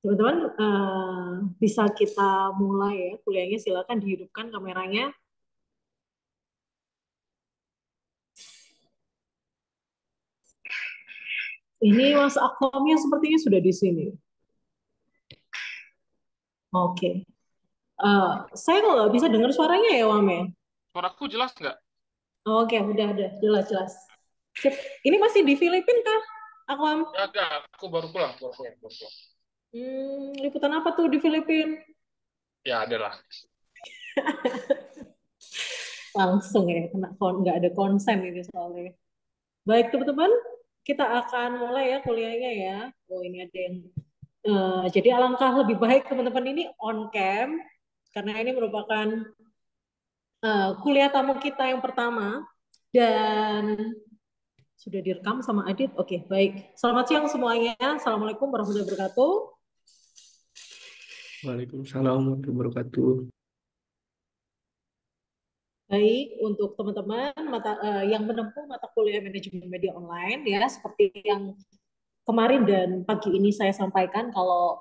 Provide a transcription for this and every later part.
Teman-teman bisa kita mulai ya kuliahnya, silakan dihidupkan kameranya. Ini Mas Akomnya sepertinya sudah di sini. Oke. Saya kok nggak bisa dengar suaranya ya, Wame? Suaraku jelas nggak? Oke, udah jelas-jelas. Sip. Ini masih di Filipina kah, Akwam? Ya, enggak. Aku baru pulang. Baru pulang. Liputan apa tuh di Filipina? Ya, adalah. Langsung ya, nggak ada konsen ini soalnya. Baik, teman-teman, kita akan mulai ya kuliahnya ya. Oh, ini ada yang jadi alangkah lebih baik teman-teman ini on cam karena ini merupakan kuliah tamu kita yang pertama dan sudah direkam sama Adit. Oke, baik. Selamat siang semuanya. Assalamualaikum warahmatullahi wabarakatuh. Waalaikumsalam warahmatullahi wabarakatuh. Baik, untuk teman-teman yang menempuh mata kuliah manajemen media online ya, seperti yang kemarin dan pagi ini saya sampaikan kalau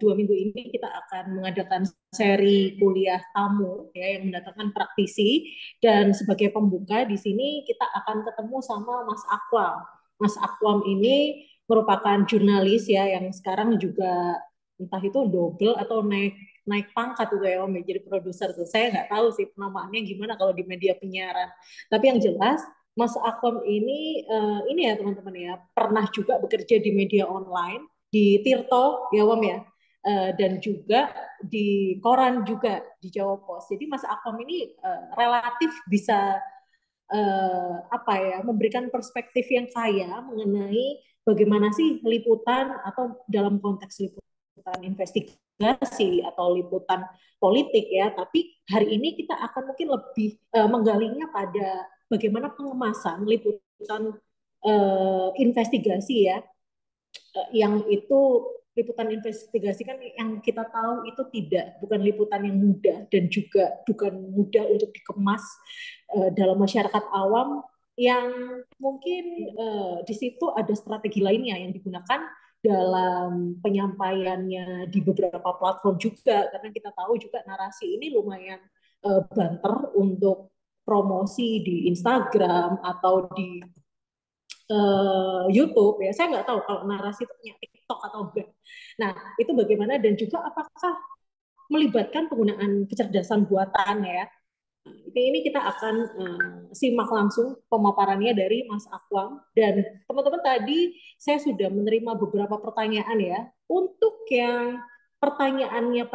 dua minggu ini kita akan mengadakan seri kuliah tamu ya yang mendatangkan praktisi dan sebagai pembuka di sini kita akan ketemu sama Mas Akwam. Mas Akwam ini merupakan jurnalis ya yang sekarang juga entah itu double atau naik naik pangkat tuh ya Om ya, jadi produser tuh. Saya nggak tahu sih penamaannya gimana kalau di media penyiaran. Tapi yang jelas Mas Akom ini ya teman-teman ya pernah juga bekerja di media online di Tirto ya Wam ya. Dan juga di koran juga di Jawa Pos. Jadi Mas Akom ini relatif bisa apa ya memberikan perspektif yang kaya mengenai bagaimana sih liputan atau dalam konteks liputan investigasi atau liputan politik ya. Tapi hari ini kita akan mungkin lebih menggalinya pada bagaimana pengemasan liputan investigasi ya, yang itu liputan investigasi kan yang kita tahu itu bukan liputan yang mudah dan juga bukan mudah untuk dikemas dalam masyarakat awam yang mungkin di situ ada strategi lainnya yang digunakan dalam penyampaiannya di beberapa platform juga karena kita tahu juga narasi ini lumayan banter untuk promosi di Instagram atau di YouTube ya. Saya nggak tahu kalau narasi itu punya TikTok atau enggak. Nah, itu bagaimana dan juga apakah melibatkan penggunaan kecerdasan buatan ya. Ini kita akan simak langsung pemaparannya dari Mas Akwam dan teman-teman tadi saya sudah menerima beberapa pertanyaan ya. Untuk yang pertanyaannya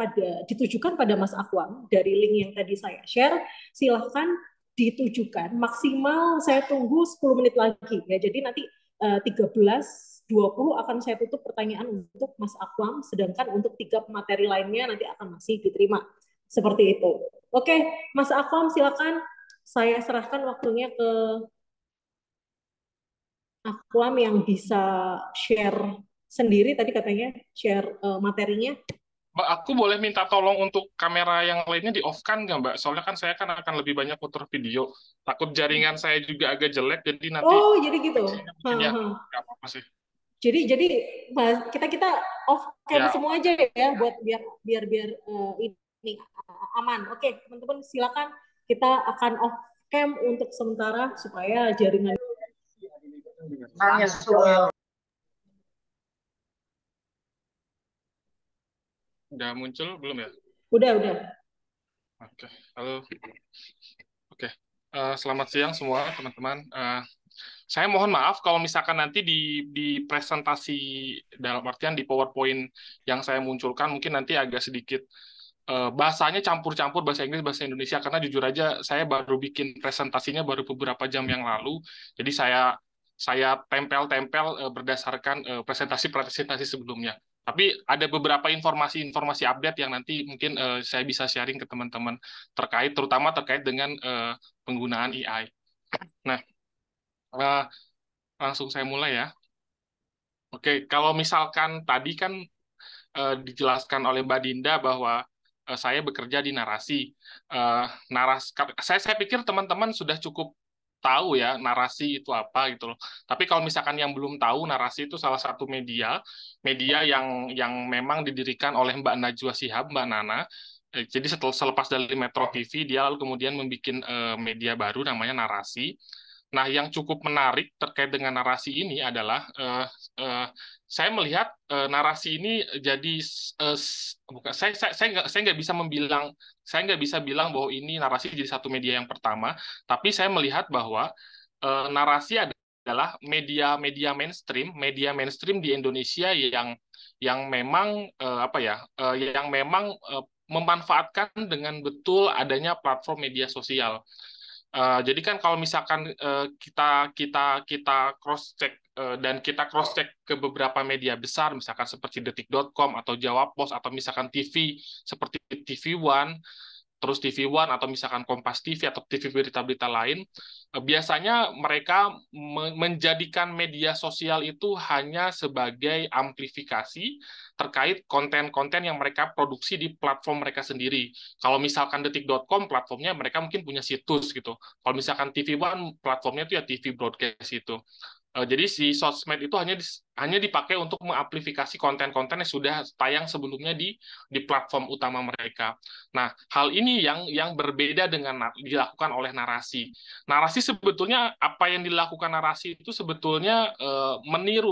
ditujukan pada Mas Akwam dari link yang tadi saya share, silahkan ditujukan. Maksimal saya tunggu 10 menit lagi ya. Jadi nanti 13.20 akan saya tutup pertanyaan untuk Mas Akwam, sedangkan untuk tiga materi lainnya nanti akan masih diterima. Seperti itu. Oke, Mas Akwam silakan saya serahkan waktunya ke Akwam yang bisa share sendiri tadi katanya share materinya. Mbak, aku boleh minta tolong untuk kamera yang lainnya di off-kan nggak, Mbak? Soalnya kan saya kan akan lebih banyak putar video. Takut jaringan saya juga agak jelek, jadi nanti Oh, jadi gitu. koneksinya Ha, mungkin ya ha. nggak apa-apa sih. Jadi kita kita off cam Ya, semua aja ya buat biar biar biar ini aman. Oke, teman-teman silakan kita akan off cam untuk sementara supaya jaringan. udah muncul belum ya? Udah. Oke, halo. Oke, selamat siang semua teman-teman. Saya mohon maaf kalau misalkan nanti di presentasi dalam artian di PowerPoint yang saya munculkan mungkin nanti agak sedikit bahasanya campur-campur bahasa Inggris bahasa Indonesia karena jujur aja saya baru bikin presentasinya baru beberapa jam yang lalu. Jadi saya tempel-tempel berdasarkan presentasi-presentasi sebelumnya. Tapi ada beberapa informasi-informasi update yang nanti mungkin saya bisa sharing ke teman-teman terutama terkait dengan penggunaan AI. Nah, eh, langsung saya mulai ya. Oke, kalau misalkan tadi kan dijelaskan oleh Mbak Dinda bahwa saya bekerja di narasi. Eh, saya pikir teman-teman sudah cukup tahu ya narasi itu apa gitu loh. Tapi kalau misalkan yang belum tahu, narasi itu salah satu media yang memang didirikan oleh Mbak Najwa Shihab, Mbak Nana. Jadi setelah selepas dari Metro TV, dia lalu kemudian membuat media baru namanya Narasi. Nah, yang cukup menarik terkait dengan narasi ini adalah saya melihat narasi ini jadi bukan saya nggak bisa bilang bahwa ini narasi jadi satu media yang pertama, tapi saya melihat bahwa narasi adalah media mainstream di Indonesia yang memang yang memang memanfaatkan dengan betul adanya platform media sosial. Jadi kan kalau misalkan kita cross check dan kita cross check ke beberapa media besar, misalkan seperti detik.com atau Jawa Pos atau misalkan TV seperti TV One, terus TV One atau misalkan Kompas TV atau TV berita-berita lain, biasanya mereka menjadikan media sosial itu hanya sebagai amplifikasi terkait konten-konten yang mereka produksi di platform mereka sendiri. Kalau misalkan detik.com, platformnya mereka mungkin punya situs gitu. Kalau misalkan TV One, platformnya itu ya TV broadcast itu. Jadi si sosmed itu hanya dipakai untuk mengamplifikasi konten-konten yang sudah tayang sebelumnya di platform utama mereka. Nah, hal ini yang berbeda dengan dilakukan oleh narasi. Narasi sebetulnya apa yang dilakukan narasi itu sebetulnya meniru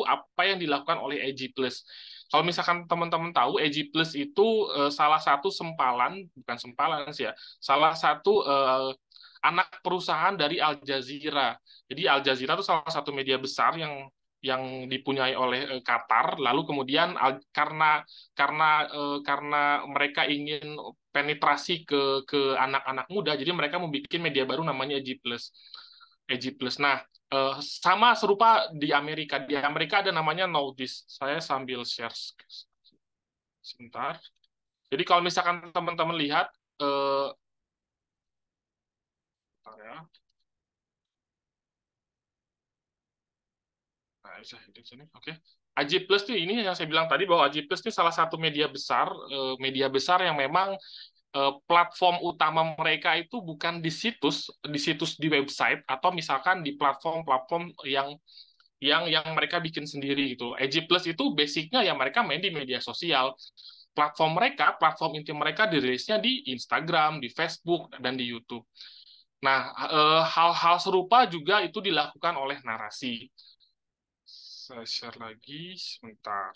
apa yang dilakukan oleh AG Plus. Kalau misalkan teman-teman tahu, AG Plus itu salah satu bukan sempalan sih ya, salah satu anak perusahaan dari Al Jazeera. Jadi Al Jazeera itu salah satu media besar yang dipunyai oleh Qatar. Lalu kemudian karena mereka ingin penetrasi ke anak-anak muda, jadi mereka membuat media baru namanya EG Plus. EG Plus. Nah, sama serupa di Amerika. Di Amerika ada namanya Notice. Saya sambil share sebentar. Jadi kalau misalkan teman-teman lihat, ya. Nah, bisa di sini. Oke. AJ Plus tuh ini yang saya bilang tadi bahwa AJ Plus itu salah satu media besar yang memang platform utama mereka itu bukan di situs di website atau misalkan di platform-platform yang mereka bikin sendiri gitu. AJ Plus itu basicnya ya mereka main di media sosial. Platform inti mereka dirilisnya di Instagram, di Facebook, dan di YouTube. Nah, hal-hal serupa juga itu dilakukan oleh narasi. Saya share lagi sebentar.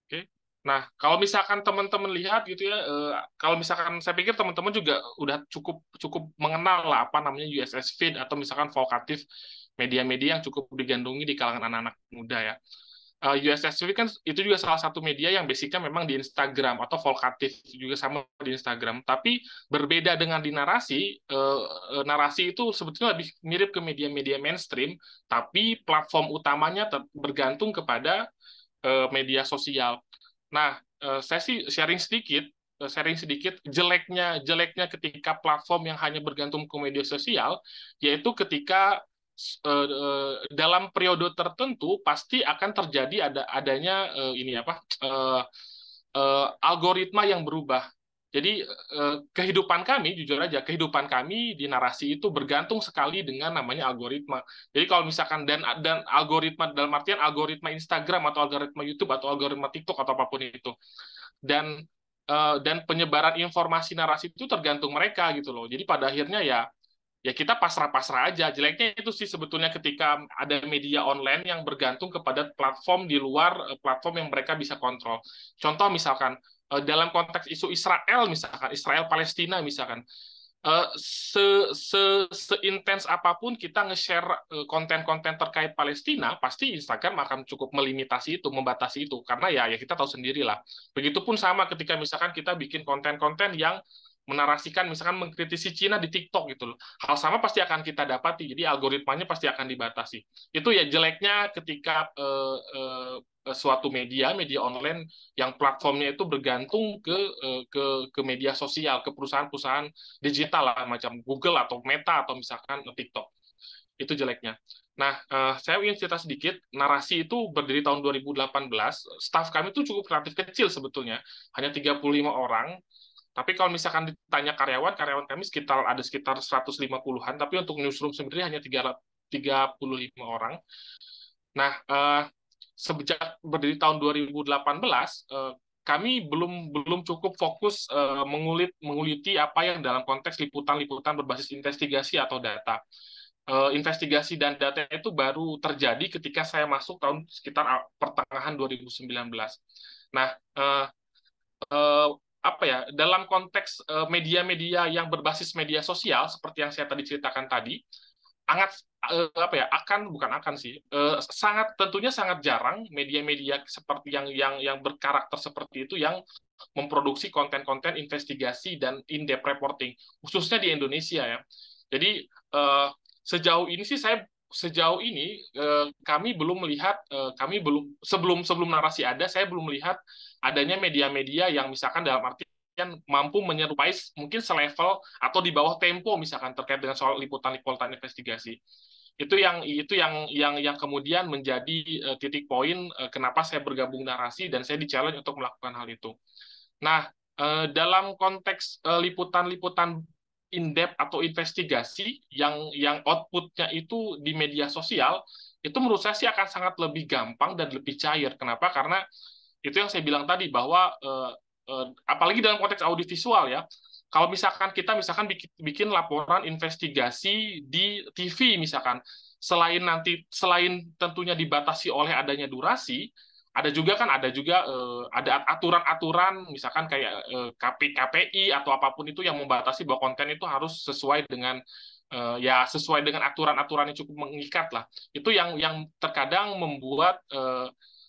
Oke. Nah, kalau misalkan teman-teman lihat gitu ya, kalau misalkan saya pikir teman-teman juga udah cukup cukup mengenal lah apa namanya USS Feed atau misalkan Volkatif, media-media yang cukup digandrungi di kalangan anak-anak muda ya. USS Feed kan itu juga salah satu media yang basicnya memang di Instagram atau Volkatif juga sama di Instagram. Tapi berbeda dengan di narasi, narasi itu sebetulnya lebih mirip ke media-media mainstream, tapi platform utamanya bergantung kepada media sosial. Nah, saya sih sharing sedikit jeleknya ketika platform yang hanya bergantung ke media sosial, yaitu ketika dalam periode tertentu pasti akan terjadi adanya algoritma yang berubah. Jadi jujur aja, kehidupan kami di narasi itu bergantung sekali dengan namanya algoritma. Jadi kalau misalkan dan algoritma dalam artian algoritma Instagram atau algoritma YouTube atau algoritma TikTok atau apapun itu, dan penyebaran informasi narasi itu tergantung mereka gitu loh. Jadi pada akhirnya ya kita pasrah-pasrah aja. Jeleknya itu sih sebetulnya ketika ada media online yang bergantung kepada platform di luar platform yang mereka bisa kontrol. Contoh misalkan dalam konteks isu Israel misalkan, Israel Palestina misalkan, seintens apapun kita nge-share konten-konten terkait Palestina, pasti Instagram akan cukup melimitasi itu, membatasi itu, karena ya kita tahu sendirilah. Begitupun sama ketika misalkan kita bikin konten-konten yang menarasikan, misalkan mengkritisi Cina di TikTok gitu loh. Hal sama pasti akan kita dapati, jadi algoritmanya pasti akan dibatasi. Itu ya jeleknya ketika suatu media online yang platformnya itu bergantung ke media sosial, ke perusahaan-perusahaan digital lah, macam Google atau Meta atau misalkan TikTok. Itu jeleknya. Nah, saya ingin cerita sedikit, narasi itu berdiri tahun 2018, staf kami itu cukup relatif kecil sebetulnya, hanya 35 orang, Tapi kalau misalkan ditanya karyawan, karyawan kami ada sekitar 150-an, tapi untuk newsroom sendiri hanya 35 orang. Nah, sejak berdiri tahun 2018, kami belum belum cukup fokus menguliti apa yang dalam konteks liputan-liputan berbasis investigasi atau data. Investigasi dan data itu baru terjadi ketika saya masuk tahun sekitar pertengahan 2019. Nah, eh, apa ya, dalam konteks media-media yang berbasis media sosial seperti yang saya tadi ceritakan tadi, sangat apa ya, bukan akan sih, sangat tentunya sangat jarang media-media seperti yang berkarakter seperti itu yang memproduksi konten-konten investigasi dan in-depth reporting, khususnya di Indonesia ya. Jadi sejauh ini sih sejauh ini kami belum melihat, kami belum, sebelum narasi ada, saya belum melihat adanya media-media yang misalkan dalam artian mampu menyerupai, mungkin selevel atau di bawah Tempo misalkan terkait dengan soal liputan-liputan investigasi. Itu yang kemudian menjadi titik poin kenapa saya bergabung narasi dan saya di-challenge untuk melakukan hal itu. Nah, dalam konteks liputan-liputan in-depth atau investigasi yang outputnya itu di media sosial, itu menurut saya sih akan sangat lebih gampang dan lebih cair. Kenapa? Karena itu yang saya bilang tadi, bahwa apalagi dalam konteks audiovisual ya, kalau misalkan kita bikin laporan investigasi di TV misalkan, selain tentunya dibatasi oleh adanya durasi, ada aturan-aturan misalkan kayak KPI atau apapun itu yang membatasi bahwa konten itu harus sesuai dengan ya sesuai dengan aturan-aturan yang cukup mengikat lah. Itu yang terkadang membuat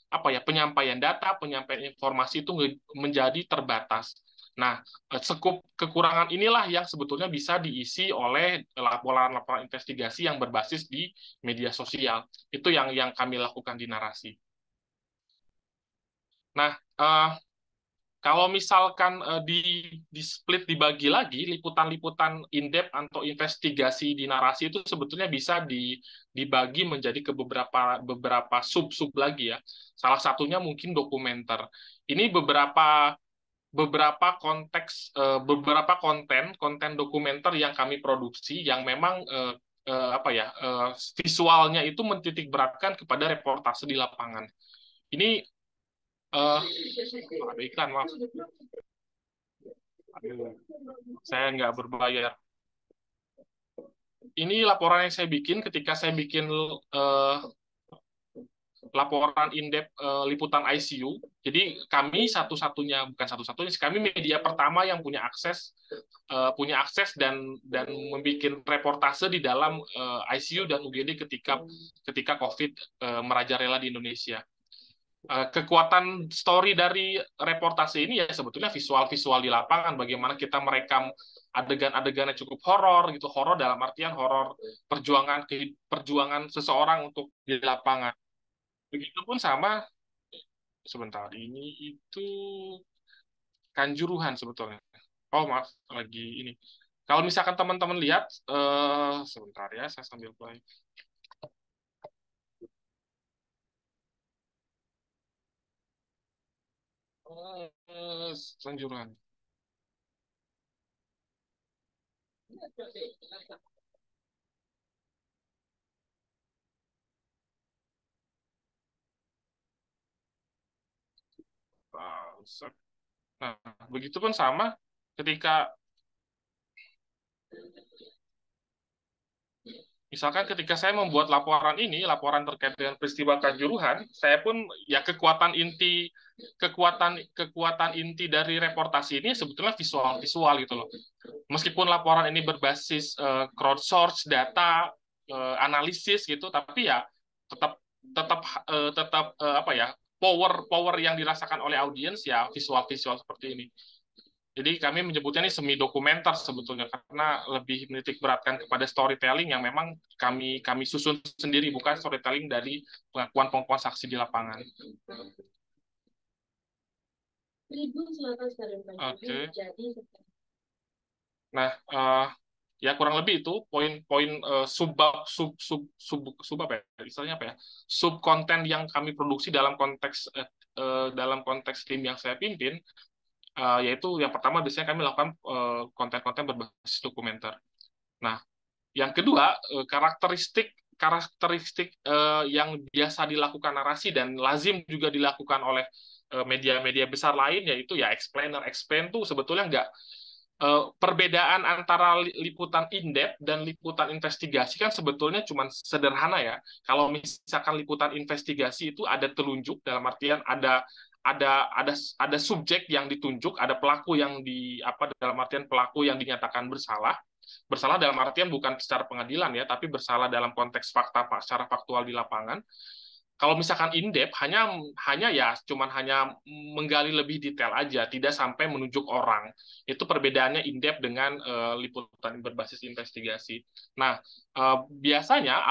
apa ya, penyampaian data, penyampaian informasi itu menjadi terbatas. Nah, sekup kekurangan inilah yang sebetulnya bisa diisi oleh laporan-laporan investigasi yang berbasis di media sosial. Itu yang kami lakukan di narasi. Nah, kalau misalkan di split, dibagi lagi, liputan-liputan in-depth atau investigasi di narasi itu sebetulnya bisa dibagi menjadi ke beberapa sub-sub lagi ya. Salah satunya mungkin dokumenter. Ini beberapa konten dokumenter yang kami produksi yang memang apa ya, visualnya itu mentitik beratkan kepada reportase di lapangan. Ini ada iklan, maaf. Saya nggak berbayar. Ini laporan yang saya bikin ketika saya bikin laporan in-depth liputan ICU. Jadi kami bukan satu-satunya, kami media pertama yang punya akses dan membuat reportase di dalam ICU dan UGD ketika COVID merajalela di Indonesia. Kekuatan story dari reportase ini ya sebetulnya visual-visual di lapangan, bagaimana kita merekam adegan-adegan yang cukup horor gitu, horor dalam artian horor perjuangan seseorang untuk di lapangan. Begitupun sama, sebentar, ini itu Kanjuruhan sebetulnya. Oh maaf, lagi ini. Kalau misalkan teman-teman lihat, sebentar ya, saya sambil play. Kanjuruhan. Nah, begitupun sama ketika misalkan ketika saya membuat laporan terkait dengan peristiwa Kanjuruhan, saya pun ya kekuatan inti dari reportasi ini sebetulnya visual gitu loh. Meskipun laporan ini berbasis crowdsource data, analisis gitu, tapi ya tetap apa ya, power yang dirasakan oleh audiens ya visual seperti ini. Jadi kami menyebutnya ini semi dokumenter sebetulnya karena lebih menitik beratkan kepada storytelling yang memang kami susun sendiri, bukan storytelling dari pengakuan saksi di lapangan. Oke. Nah, ya kurang lebih itu poin-poin sub apa ya, istilahnya apa ya, sub konten yang kami produksi dalam konteks tim yang saya pimpin. yaitu yang pertama biasanya kami lakukan konten-konten berbasis dokumenter. Nah, yang kedua, karakteristik yang biasa dilakukan narasi dan lazim juga dilakukan oleh media-media besar lain, yaitu ya explainer. Explain tuh sebetulnya nggak perbedaan antara liputan in-depth dan liputan investigasi kan sebetulnya cuma sederhana ya. Kalau misalkan liputan investigasi itu ada telunjuk, dalam artian ada subjek yang ditunjuk, ada pelaku yang dalam artian pelaku yang dinyatakan bersalah. Bersalah dalam artian bukan secara pengadilan ya, tapi bersalah dalam konteks fakta secara faktual di lapangan. Kalau misalkan in-depth hanya ya cuman hanya menggali lebih detail aja, tidak sampai menunjuk orang. Itu perbedaannya in-depth dengan liputan berbasis investigasi. Nah, biasanya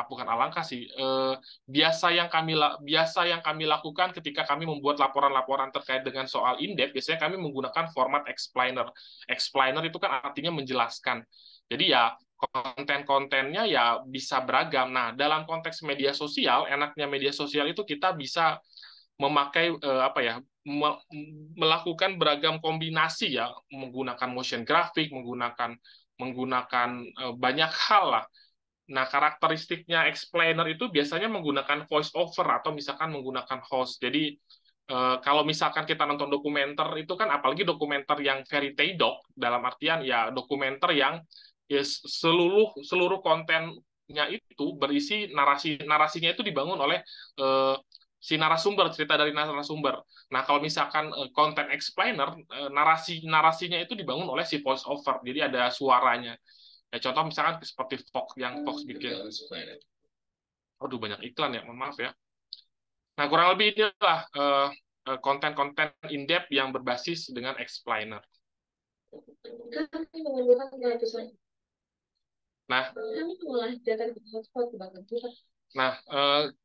bukan alangkah sih, biasa yang kami lakukan ketika kami membuat laporan-laporan terkait dengan soal in-depth, biasanya kami menggunakan format explainer. Explainer itu kan artinya menjelaskan. Jadi ya konten-kontennya ya bisa beragam. Nah, dalam konteks media sosial, enaknya media sosial itu kita bisa memakai melakukan beragam kombinasi ya, menggunakan motion graphic, menggunakan banyak hal lah. Nah, karakteristiknya explainer itu biasanya menggunakan voice over atau misalkan menggunakan host. Jadi kalau misalkan kita nonton dokumenter itu kan apalagi dokumenter yang verite doc, dalam artian ya dokumenter yang ya, seluruh kontennya itu berisi narasinya itu dibangun oleh si narasumber, cerita dari narasumber. Nah, kalau misalkan konten explainer, narasinya itu dibangun oleh si voice over, jadi ada suaranya. Ya, contoh misalkan seperti Fox bikin. Aduh, banyak iklan ya, mohon maaf ya. Nah, kurang lebih inilah konten-konten in-depth yang berbasis dengan explainer. Nah,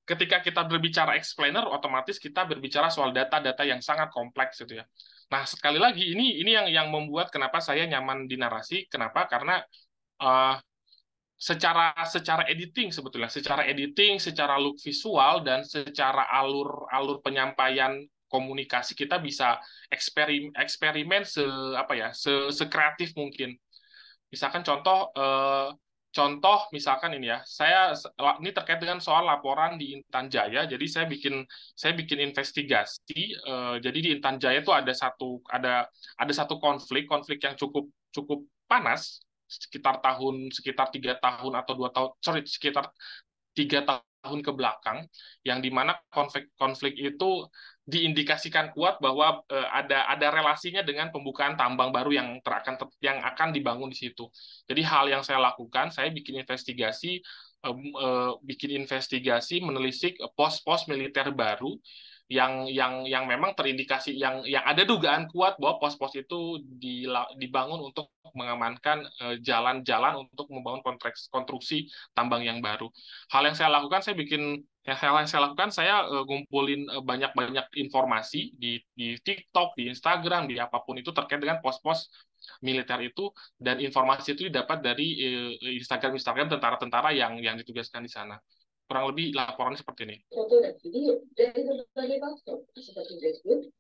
ketika kita berbicara explainer, otomatis kita berbicara soal data-data yang sangat kompleks gitu ya. Nah, sekali lagi ini yang membuat kenapa saya nyaman di narasi. Kenapa? Karena secara editing sebetulnya, secara look visual dan secara alur penyampaian komunikasi kita bisa eksperimen sekreatif mungkin. Misalkan contoh misalkan ini ya, ini terkait dengan soal laporan di Intan Jaya. Jadi saya bikin investigasi. Jadi di Intan Jaya itu ada satu konflik yang cukup panas sekitar 3 tahun atau 2 tahun, sekitar 3 tahun ke belakang, yang dimana konflik itu diindikasikan kuat bahwa ada relasinya dengan pembukaan tambang baru yang akan dibangun di situ. Jadi hal yang saya lakukan, saya bikin investigasi menelisik pos-pos militer baru yang memang terindikasi yang ada dugaan kuat bahwa pos-pos itu dibangun untuk mengamankan jalan-jalan untuk membangun konstruksi tambang yang baru. Hal yang saya lakukan saya ngumpulin banyak-banyak informasi di TikTok, di Instagram, di apapun itu terkait dengan pos-pos militer itu, dan informasi itu didapat dari Instagram tentara-tentara yang ditugaskan di sana. Kurang lebih laporannya seperti ini. Foto dan video dari berbagai platform seperti Facebook,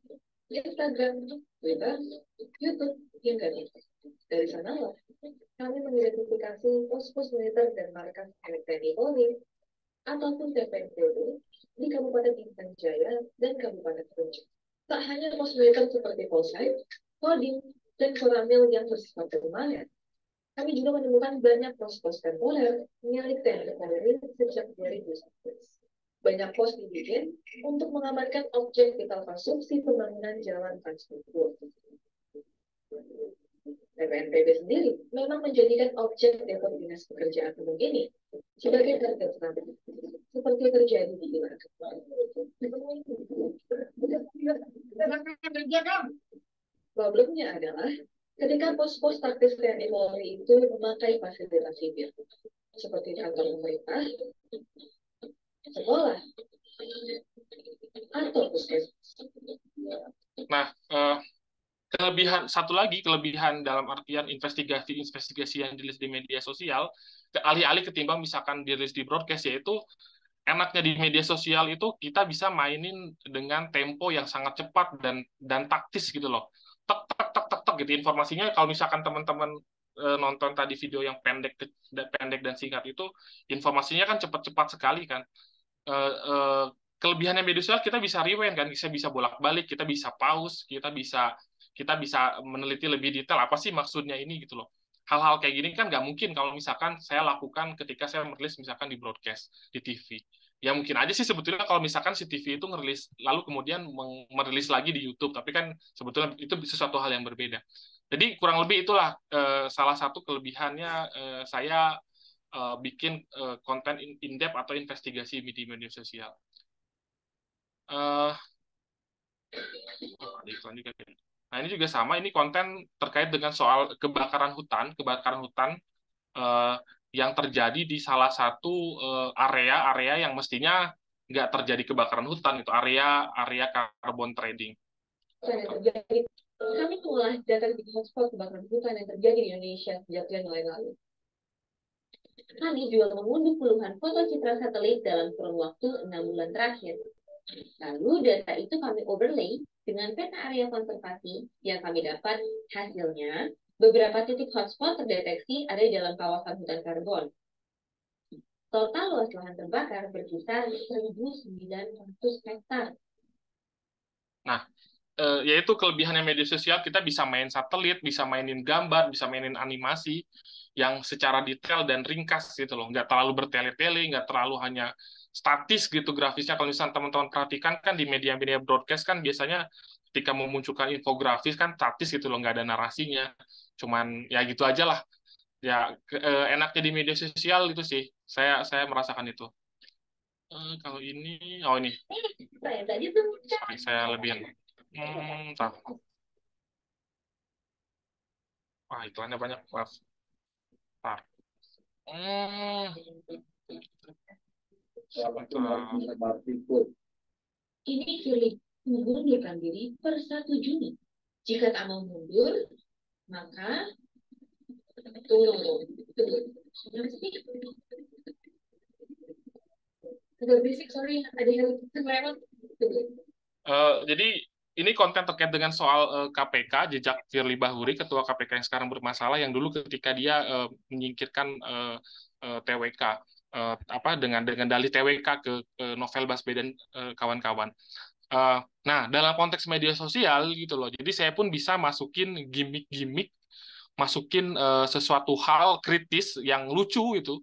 Instagram, Twitter, YouTube, hingga TikTok. Dari sanalah kami mengidentifikasi pos-pos militer dan markas milik TNI Polri ataupun TPNPB di Kabupaten Intan Jaya dan Kabupaten Puncak. Tak hanya pos militer seperti Polsek, Kodim, dan Koramil yang bersifat permanen, kami juga menemukan banyak pos-pos temporer milik TNI Polri sejak 2011. Banyak pos dibikin untuk mengamankan objek vital konsumsi pembangunan jalan Transkumpul. TPNPB sendiri memang menjadikan objek depo dinas pekerjaan umum ini sebagai target serangan, seperti terjadi di Irak. Problemnya adalah ketika pos-pos taktis TNI Polri itu memakai fasilitas sipil, seperti kantor pemerintah, sekolah, atau puskesmas. Nah, kelebihan dalam artian investigasi yang dirilis di media sosial, alih-alih ketimbang misalkan dirilis di broadcast, yaitu enaknya di media sosial itu kita bisa mainin dengan tempo yang sangat cepat dan taktis gitu loh. Tek tek tek tek tek gitu informasinya. Kalau misalkan teman-teman nonton tadi video yang pendek dan singkat itu, informasinya kan cepat-cepat sekali kan. Eh, eh, Kelebihannya media sosial, kita bisa rewind kan, kita bisa bolak-balik, kita bisa pause, kita bisa meneliti lebih detail apa sih maksudnya ini gitu loh. Hal-hal kayak gini kan nggak mungkin kalau misalkan saya lakukan ketika saya merilis misalkan di broadcast di TV. Ya mungkin aja sih sebetulnya kalau misalkan si TV itu ngerilis lalu kemudian merilis lagi di YouTube, tapi kan sebetulnya itu sesuatu hal yang berbeda. Jadi kurang lebih itulah salah satu kelebihannya saya bikin konten in-depth atau investigasi di media sosial. Uh, iklan juga. Nah ini juga sama, ini konten terkait dengan soal kebakaran hutan yang terjadi di salah satu area yang mestinya nggak terjadi kebakaran hutan, itu area carbon trading. Yang terjadi, kami mengolah data di hotspot kebakaran hutan yang terjadi di Indonesia sejak Januari lalu. Kami juga mengunduh puluhan foto citra satelit dalam kurun waktu 6 bulan terakhir. Lalu data itu kami overlay dengan peta area konservasi yang kami dapat. Hasilnya, beberapa titik hotspot terdeteksi ada di dalam kawasan hutan karbon. Total luas lahan terbakar berkisar 1.900 hektar. Nah, yaitu kelebihannya media sosial, kita bisa main satelit, bisa mainin gambar, bisa mainin animasi yang secara detail dan ringkas gitu loh, nggak terlalu bertele-tele, nggak terlalu hanya statis gitu grafisnya. Kalau misalnya teman-teman perhatikan kan di media-media broadcast kan biasanya ketika memunculkan infografis kan statis gitu loh, nggak ada narasinya, cuman ya gitu aja lah. Ya enaknya di media sosial itu sih, saya merasakan itu. Kalau ini, oh ini, Saya tadi tuh sorry, saya lebihin. Bentar. Wah, iklannya banyak. Maaf. Bentar. Sebentar. ini Firly mengundurkan diri per 1 Juni. Jika tak mau mundur, maka tunggu. Agak berisik, sorry, ada yang lewat. Jadi ini konten terkait dengan soal KPK, jejak Firly Bahuri, ketua KPK yang sekarang bermasalah, yang dulu ketika dia menyingkirkan TWK, dengan dalih TWK ke Novel Baswedan kawan-kawan. Nah, dalam konteks media sosial gitu loh, jadi saya pun bisa masukin gimmick-gimmick, masukin sesuatu hal kritis yang lucu gitu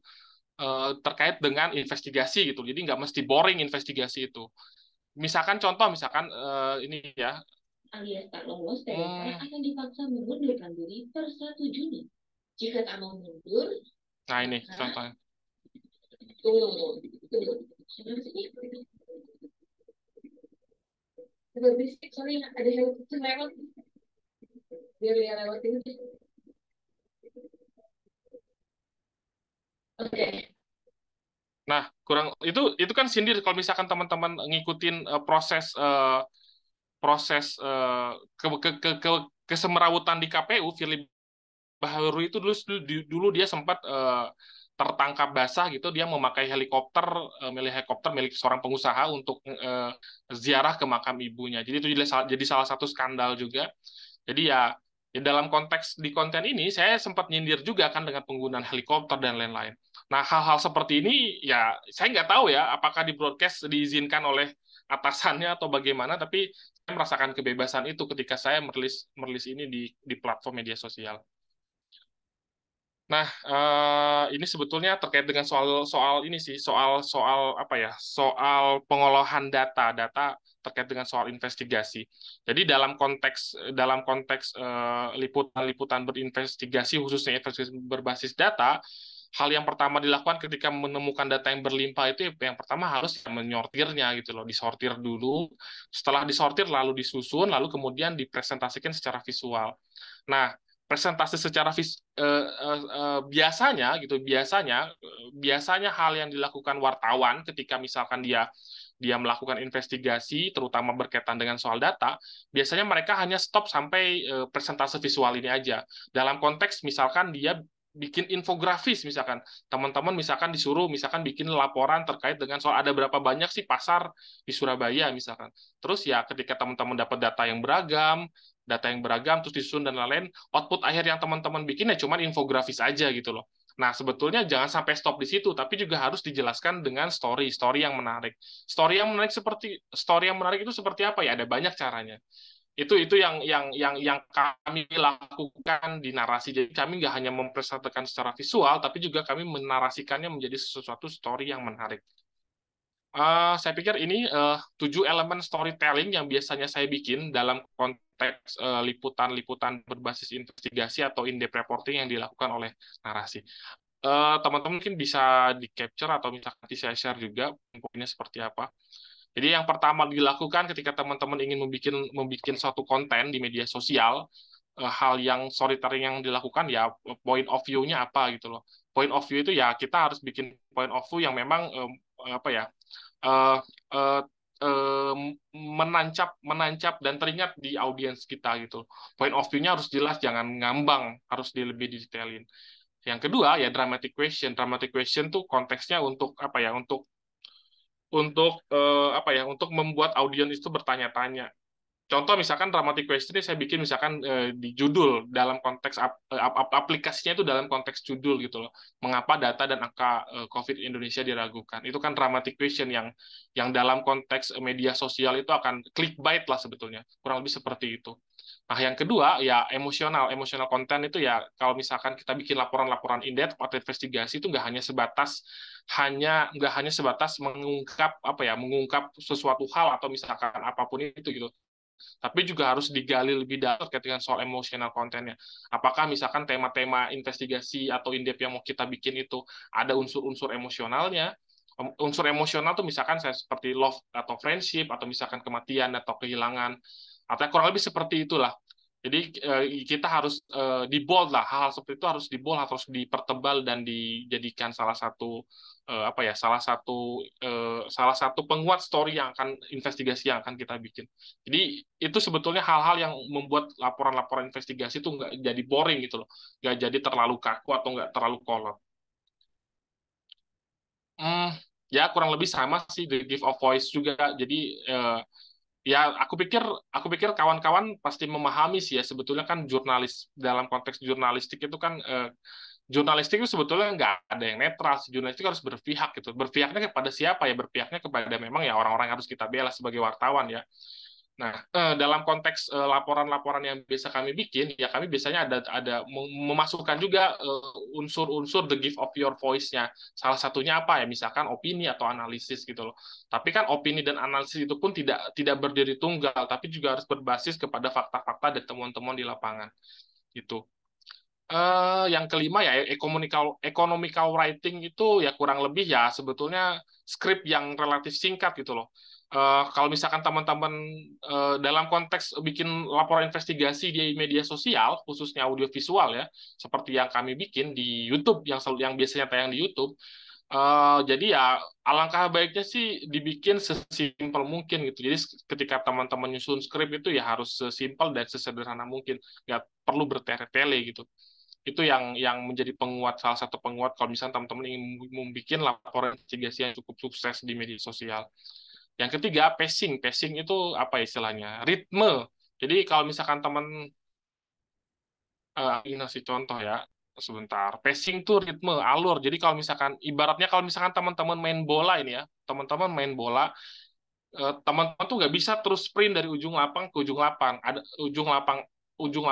terkait dengan investigasi gitu. Jadi nggak mesti boring investigasi itu. Misalkan ini ya. Alias tak lolos TWK akan dipaksa mengundurkan diri per 1 Juni. Jika tak mau mundur, Nah ini contohnya. Tunggu. Agak berisik, sorry, ada yang lewat. Biar dia lewat ini. Oke. Nah, itu kan sindir kalau misalkan teman-teman ngikutin proses kesemerawutan di KPU. Firly Bahuri itu dulu dia sempat tertangkap basah gitu, dia memakai helikopter milik seorang pengusaha untuk ziarah ke makam ibunya. Jadi itu jadi salah satu skandal juga. Jadi ya dalam konteks di konten ini saya sempat nyindir juga kan dengan penggunaan helikopter dan lain-lain. Nah, hal-hal seperti ini ya saya nggak tahu ya apakah di broadcast diizinkan oleh atasannya atau bagaimana, tapi saya merasakan kebebasan itu ketika saya merilis ini di platform media sosial. Nah, ini sebetulnya terkait dengan soal ini sih, soal apa ya, soal pengolahan data terkait dengan soal investigasi. Jadi dalam konteks liputan berinvestigasi, khususnya investigasi berbasis data, hal yang pertama dilakukan ketika menemukan data yang berlimpah itu yang pertama harus menyortirnya gitu loh, disortir dulu. Setelah disortir lalu disusun, lalu kemudian dipresentasikan secara visual. Nah, presentasi secara biasanya hal yang dilakukan wartawan ketika misalkan dia melakukan investigasi terutama berkaitan dengan soal data, biasanya mereka hanya stop sampai presentasi visual ini aja. Dalam konteks misalkan dia bikin infografis misalkan. Teman-teman misalkan disuruh misalkan bikin laporan terkait dengan soal ada berapa banyak sih pasar di Surabaya misalkan. Terus ya ketika teman-teman dapat data yang beragam terus disusun dan lain-lain, output akhir yang teman-teman bikin ya cuman infografis aja gitu loh. Nah, sebetulnya jangan sampai stop di situ, tapi juga harus dijelaskan dengan story yang menarik. Story yang menarik itu seperti apa ya? Ada banyak caranya. Itu yang kami lakukan di narasi. Jadi kami nggak hanya mempresentasikan secara visual, tapi juga kami menarasikannya menjadi sesuatu story yang menarik. Saya pikir ini 7 elemen storytelling yang biasanya saya bikin dalam konteks liputan-liputan berbasis investigasi atau in-depth reporting yang dilakukan oleh narasi. Teman-teman mungkin bisa di-capture atau misalkan nanti saya share juga poinnya seperti apa. Jadi yang pertama dilakukan ketika teman-teman ingin membuat suatu konten di media sosial, hal yang storytelling yang dilakukan ya point of view-nya apa gitu loh. Point of view itu ya kita harus bikin point of view yang memang apa ya eh, eh, eh, menancap dan teringat di audiens kita gitu. Point of view-nya harus jelas, jangan ngambang, harus lebih didetailin. Yang kedua ya dramatic question. Dramatic question tuh konteksnya untuk apa ya? Untuk membuat audiens itu bertanya-tanya. Contoh misalkan dramatic question ini saya bikin misalkan di judul dalam konteks aplikasinya itu dalam konteks judul gitu loh. Mengapa data dan angka COVID Indonesia diragukan? Itu kan dramatic question yang dalam konteks media sosial itu akan clickbait lah sebetulnya. Kurang lebih seperti itu. Nah, yang kedua ya emosional konten itu ya kalau misalkan kita bikin laporan-laporan in-depth atau investigasi itu nggak hanya sebatas mengungkap sesuatu hal atau misalkan apapun itu gitu, tapi juga harus digali lebih dalam terkait dengan soal emosional kontennya. Apakah misalkan tema-tema investigasi atau in-depth yang mau kita bikin itu ada unsur-unsur emosionalnya? Unsur emosional tuh misalkan saya seperti love atau friendship atau misalkan kematian atau kehilangan atau kurang lebih seperti itulah. Jadi kita harus di bold lah, hal-hal seperti itu harus di bold, harus dipertebal dan dijadikan salah satu salah satu penguat story yang akan investigasi yang akan kita bikin. Jadi itu sebetulnya hal-hal yang membuat laporan-laporan investigasi itu nggak jadi boring gitu loh, nggak jadi terlalu kaku atau nggak terlalu kolot. Hmm, ya kurang lebih sama sih the give of voice juga. Jadi ya aku pikir kawan-kawan pasti memahami sih ya sebetulnya kan jurnalis dalam konteks jurnalistik itu kan jurnalistik itu sebetulnya nggak ada yang netral. Jurnalistik harus berpihak gitu. Berpihaknya kepada siapa ya? Berpihaknya kepada memang ya orang-orang yang harus kita bela sebagai wartawan ya. Nah, dalam konteks laporan-laporan yang biasa kami bikin, ya kami biasanya ada memasukkan juga unsur-unsur the gift of your voice-nya. Salah satunya apa ya? Misalkan opini atau analisis gitu loh. Tapi kan opini dan analisis itu pun tidak berdiri tunggal, tapi juga harus berbasis kepada fakta-fakta dan temuan-temuan di lapangan. Gitu. Yang kelima ya economical writing itu ya kurang lebih ya sebetulnya skrip yang relatif singkat gitu loh. Kalau misalkan teman-teman dalam konteks bikin laporan investigasi di media sosial khususnya audiovisual ya seperti yang kami bikin di YouTube yang biasanya tayang di YouTube. Jadi ya alangkah baiknya sih dibikin sesimpel mungkin gitu. Jadi ketika teman-teman nyusun skrip itu ya harus sesimpel dan sesederhana mungkin, nggak perlu bertele-tele gitu. Itu yang menjadi salah satu penguat kalau misalnya teman-teman ingin membuat laporan investigasi yang cukup sukses di media sosial. Yang ketiga, pacing. Pacing itu apa istilahnya? Ritme. Jadi kalau misalkan teman ini ngasih contoh ya, sebentar. Pacing tuh ritme, alur. Jadi kalau misalkan ibaratnya kalau misalkan teman-teman main bola ini ya, teman-teman main bola, teman-teman tuh nggak bisa terus sprint dari ujung lapang ke ujung lapang. Ada ujung lapang ke ujung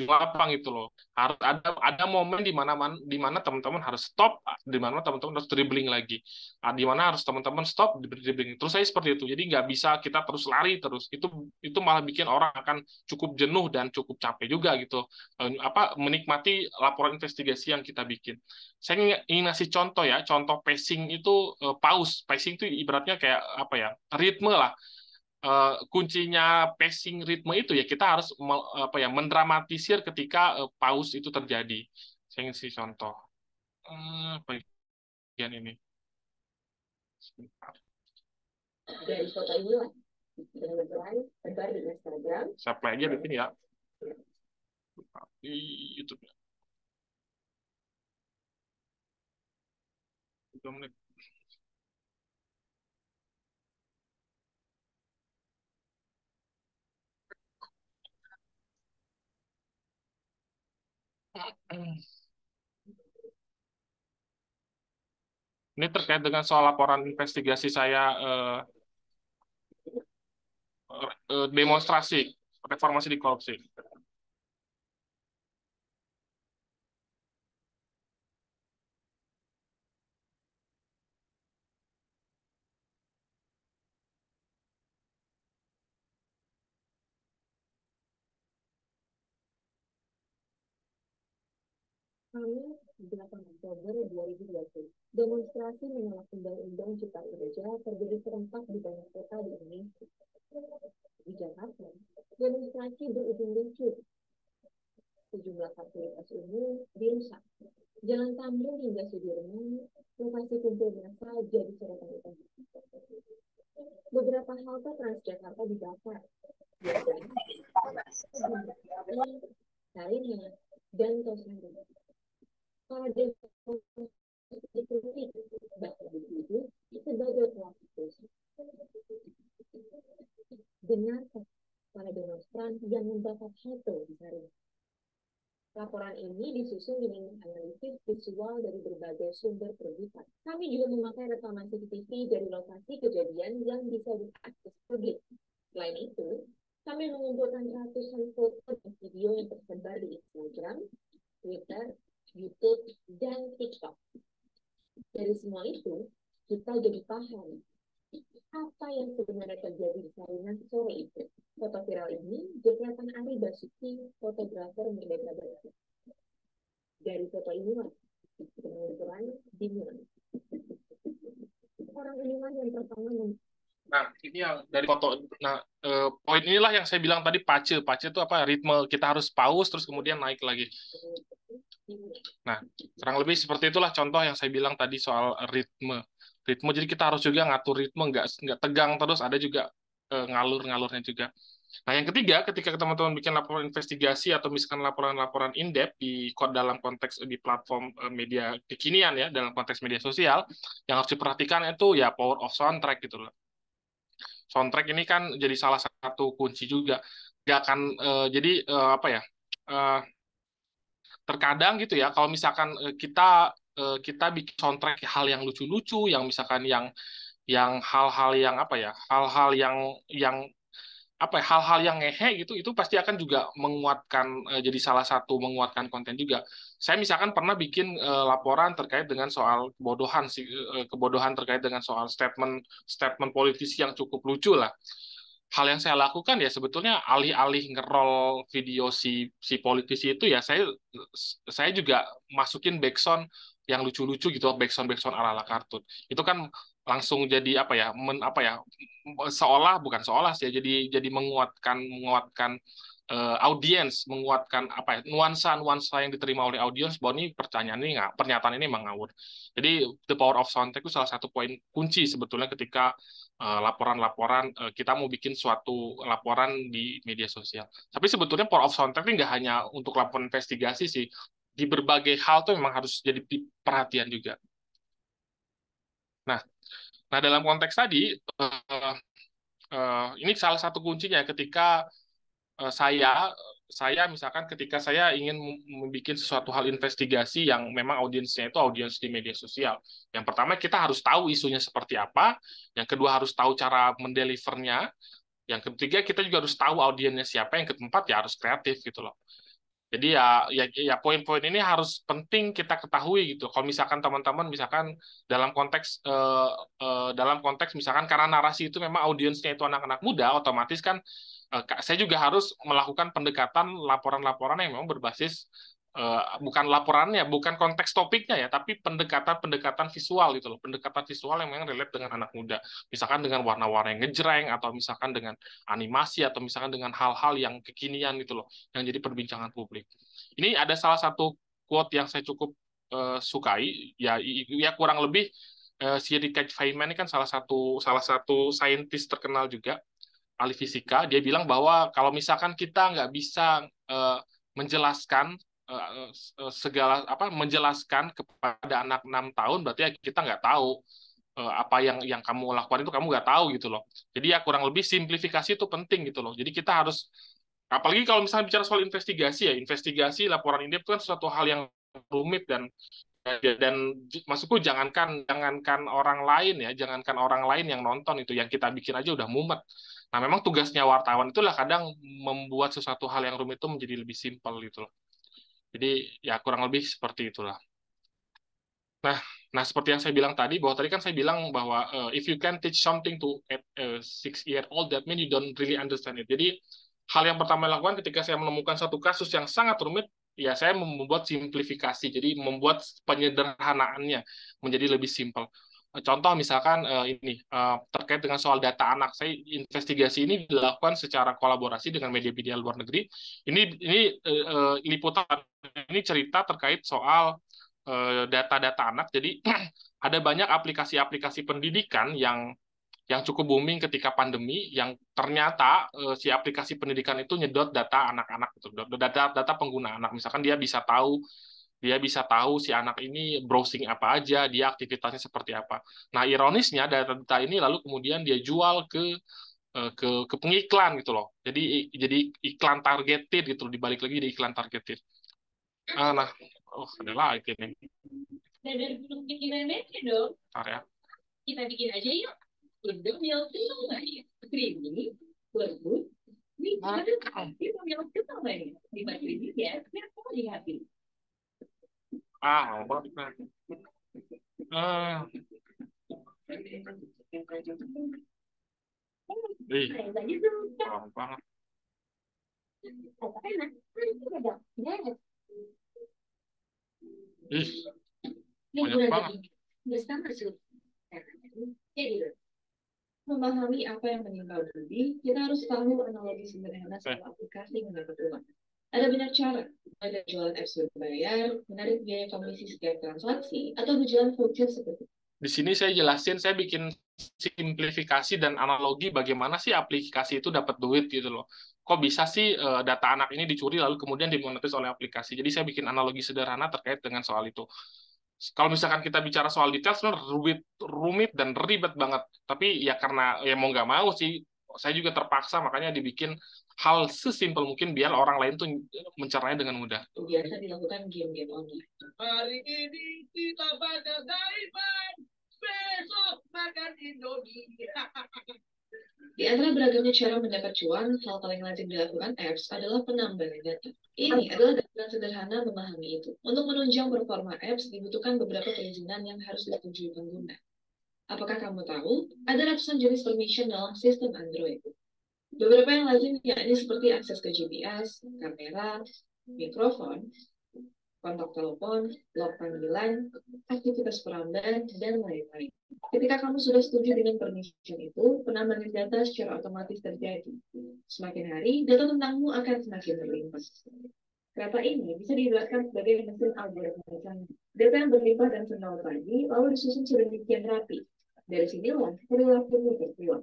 lapang itu loh. Harus ada momen di mana teman-teman harus stop, di mana teman-teman harus dribbling lagi. Di mana harus teman-teman stop dribbling. Terus saya seperti itu. Jadi nggak bisa kita terus lari terus. Itu malah bikin orang akan cukup jenuh dan cukup capek juga gitu. Menikmati laporan investigasi yang kita bikin. Saya ingin ngasih contoh ya, contoh pacing itu pause. Pacing itu ibaratnya kayak apa ya, ritme lah. Kuncinya pacing ritme itu ya kita harus mendramatisir ketika pause itu terjadi. Saya ingin ngasih contoh. Bagian ini. Sebentar. Dari foto inilah yang berperan sebar di Instagram. Saya play aja di sini ya. Di YouTube. 2 menit. Ini terkait dengan soal laporan investigasi saya demonstrasi reformasi di korupsi. Tanggal 8 Oktober 2020, demonstrasi menolak Undang-Undang Cipta Kerja terjadi serentak di banyak kota di Indonesia. Di Jakarta, demonstrasi berujung ricuh. Sejumlah fasilitas umum dirusak. Jalan Tambun hingga Sudirman, lokasi kumpul massa jadi sorotan utama. Beberapa halte Transjakarta dibakar. Sarinah dan Tosari. Para demonstrasi bahkan dituduh sebagai pelaku dosa. Benarkah para demonstran yang membakar halte di Sarinah? Laporan ini disusun dengan analisis visual dari berbagai sumber terbuka. Kami juga memakai rekaman CCTV dari lokasi kejadian yang bisa diakses publik. Selain itu, kami mengumpulkan ratusan foto dan video yang tersebar di Instagram, Twitter, YouTube, dan TikTok. Dari semua itu, kita jadi paham apa yang sebenarnya terjadi di Sarinah sore itu. Foto viral ini jepretan Ari Basuki, fotografer Merdeka Barat. Dari foto inilah pengukuran dimulai. Orang inilah yang pertama. Nah, ini yang dari foto. Nah, poin inilah yang saya bilang tadi pace. Pace itu apa? Ritme kita harus pause terus kemudian naik lagi. Nah, kurang lebih seperti itulah contoh yang saya bilang tadi soal ritme. Ritme, jadi kita harus juga ngatur ritme, nggak tegang terus, ada juga ngalur-ngalurnya juga. Nah, yang ketiga, ketika teman-teman bikin laporan investigasi atau misalkan laporan-laporan in-depth dalam konteks di platform media kekinian ya, dalam konteks media sosial, yang harus diperhatikan itu ya power of soundtrack gitu loh. Soundtrack ini kan jadi salah satu kunci juga. Nggak akan jadi apa ya? Terkadang gitu ya, kalau misalkan kita bikin soundtrack hal yang lucu-lucu, yang misalkan yang hal-hal yang apa ya, hal-hal yang apa ya, hal-hal yang ngehe gitu, itu pasti akan juga menguatkan, jadi salah satu menguatkan konten juga. Saya misalkan pernah bikin laporan terkait dengan soal kebodohan terkait dengan soal statement politisi yang cukup lucu lah. Hal yang saya lakukan ya sebetulnya alih-alih ngerol video si politisi itu ya saya juga masukin backsound yang lucu-lucu gitu, backsound ala-ala kartun. Itu kan langsung jadi apa ya, bukan seolah sih ya, jadi menguatkan audiens, menguatkan apa ya, nuansa yang diterima oleh audiens bahwa ini pernyataan ini memang ngawur. Jadi the power of soundtrack itu salah satu poin kunci sebetulnya ketika laporan-laporan kita mau bikin suatu laporan di media sosial. Tapi sebetulnya power of soundtrack ini nggak hanya untuk laporan investigasi sih, di berbagai hal tuh memang harus jadi perhatian juga. Nah, dalam konteks tadi ini salah satu kuncinya ketika saya misalkan ketika saya ingin membuat sesuatu hal investigasi yang memang audiensnya itu audiens di media sosial. Yang pertama kita harus tahu isunya seperti apa, yang kedua harus tahu cara mendelivernya, yang ketiga kita juga harus tahu audiensnya siapa, yang keempat ya harus kreatif gitu loh. Jadi ya poin-poin ini harus penting kita ketahui gitu. Kalau misalkan teman-teman misalkan dalam konteks misalkan karena narasi itu memang audiensnya itu anak-anak muda, otomatis kan saya juga harus melakukan pendekatan laporan-laporan yang memang berbasis bukan konteks topiknya ya, tapi pendekatan visual gitu loh, pendekatan visual yang memang relate dengan anak muda, misalkan dengan warna-warna yang ngejreng atau misalkan dengan animasi atau misalkan dengan hal-hal yang kekinian gitu loh, yang jadi perbincangan publik. Ini ada salah satu quote yang saya cukup sukai, ya kurang lebih si Richard Feynman ini kan salah satu saintis terkenal juga, ahli fisika. Dia bilang bahwa kalau misalkan kita nggak bisa menjelaskan segala apa menjelaskan kepada anak 6 tahun, berarti ya kita nggak tahu apa yang kamu lakukan itu kamu nggak tahu gitu loh. Jadi ya kurang lebih simplifikasi itu penting gitu loh. Jadi kita harus, apalagi kalau misalnya bicara soal investigasi ya, investigasi laporan ini itu kan suatu hal yang rumit dan maksudku jangankan orang lain ya, jangankan orang lain yang nonton itu, yang kita bikin aja udah mumet. Nah, memang tugasnya wartawan itulah kadang membuat sesuatu hal yang rumit itu menjadi lebih simpel gitu loh. Jadi ya kurang lebih seperti itulah. Nah, nah seperti yang saya bilang tadi, bahwa tadi kan saya bilang bahwa if you can teach something to a 6 year old, that means you don't really understand it. Jadi hal yang pertama yang lakukan ketika saya menemukan satu kasus yang sangat rumit, ya saya membuat simplifikasi. Jadi membuat penyederhanaannya menjadi lebih simpel. Contoh misalkan ini terkait dengan soal data anak, saya investigasi ini dilakukan secara kolaborasi dengan media-media luar negeri. Ini liputan ini cerita terkait soal data-data anak. Jadi ada banyak aplikasi-aplikasi pendidikan yang cukup booming ketika pandemi, yang ternyata si aplikasi pendidikan itu nyedot data anak-anak gitu, data pengguna anak. Misalkan dia bisa tahu si anak ini browsing apa aja, dia aktivitasnya seperti apa. Nah, ironisnya data-data ini lalu kemudian dia jual ke pengiklan gitu loh. Jadi iklan targeted gitu loh, dibalik lagi di iklan targeted. Nah, oh ada lagi nih. Dan belum bikin media dong. Bentar ya. Kita bikin aja yuk. Udah milk nggak ya? Creamy, lembut. Nih, ada pasti milk nggak ya? Di creamy ya, biar kamu jadi happy. Mau banget. Ih, Tanya dulu, mau banget. apa enak? Ada. Ih, Nih, banyak udah banget. jadi. Udah sama sih. Jadi, memahami apa yang menimpa Budi, kita harus tahu analogi sederhana soal aplikasi mendapat uang. Ada banyak cara, ada jualan apps berbayar, menarik biaya komisi setiap transaksi, atau berjualan voucher seperti itu. Di sini saya jelasin, saya bikin simplifikasi dan analogi bagaimana sih aplikasi itu dapat duit gitu loh. Kok bisa sih data anak ini dicuri lalu kemudian dimonetis oleh aplikasi. Jadi saya bikin analogi sederhana terkait dengan soal itu. Kalau misalkan kita bicara soal detail, sebenarnya rumit dan ribet banget. Tapi ya karena ya mau nggak mau sih, saya juga terpaksa makanya dibikin hal sesimpel mungkin biar orang lain tuh mencernanya dengan mudah. Biasa dilakukan game-game online. Hari ini kita baca Saipan, besok makan Indomie. Di antara beragamnya cara mendapat cuan, hal paling lazim dilakukan apps adalah penambangan data. Ini adalah gambaran sederhana memahami itu. Untuk menunjang performa apps, dibutuhkan beberapa perizinan yang harus disetujui pengguna. Apakah kamu tahu? Ada ratusan jenis permission dalam sistem Android. Beberapa yang lazim yakni seperti akses ke GPS, kamera, mikrofon, kontak telepon, log panggilan, aktivitas peramban, dan lain-lain. Ketika kamu sudah setuju dengan permission itu, penambangan data secara otomatis terjadi. Semakin hari, data tentangmu akan semakin berlimpah. Kata ini bisa dijelaskan sebagai mesin algoritma canggih. Data yang berlimpah dan senol tadi, lalu disusun sedemikian rapi. Dari sinilah perilakumu berkembang.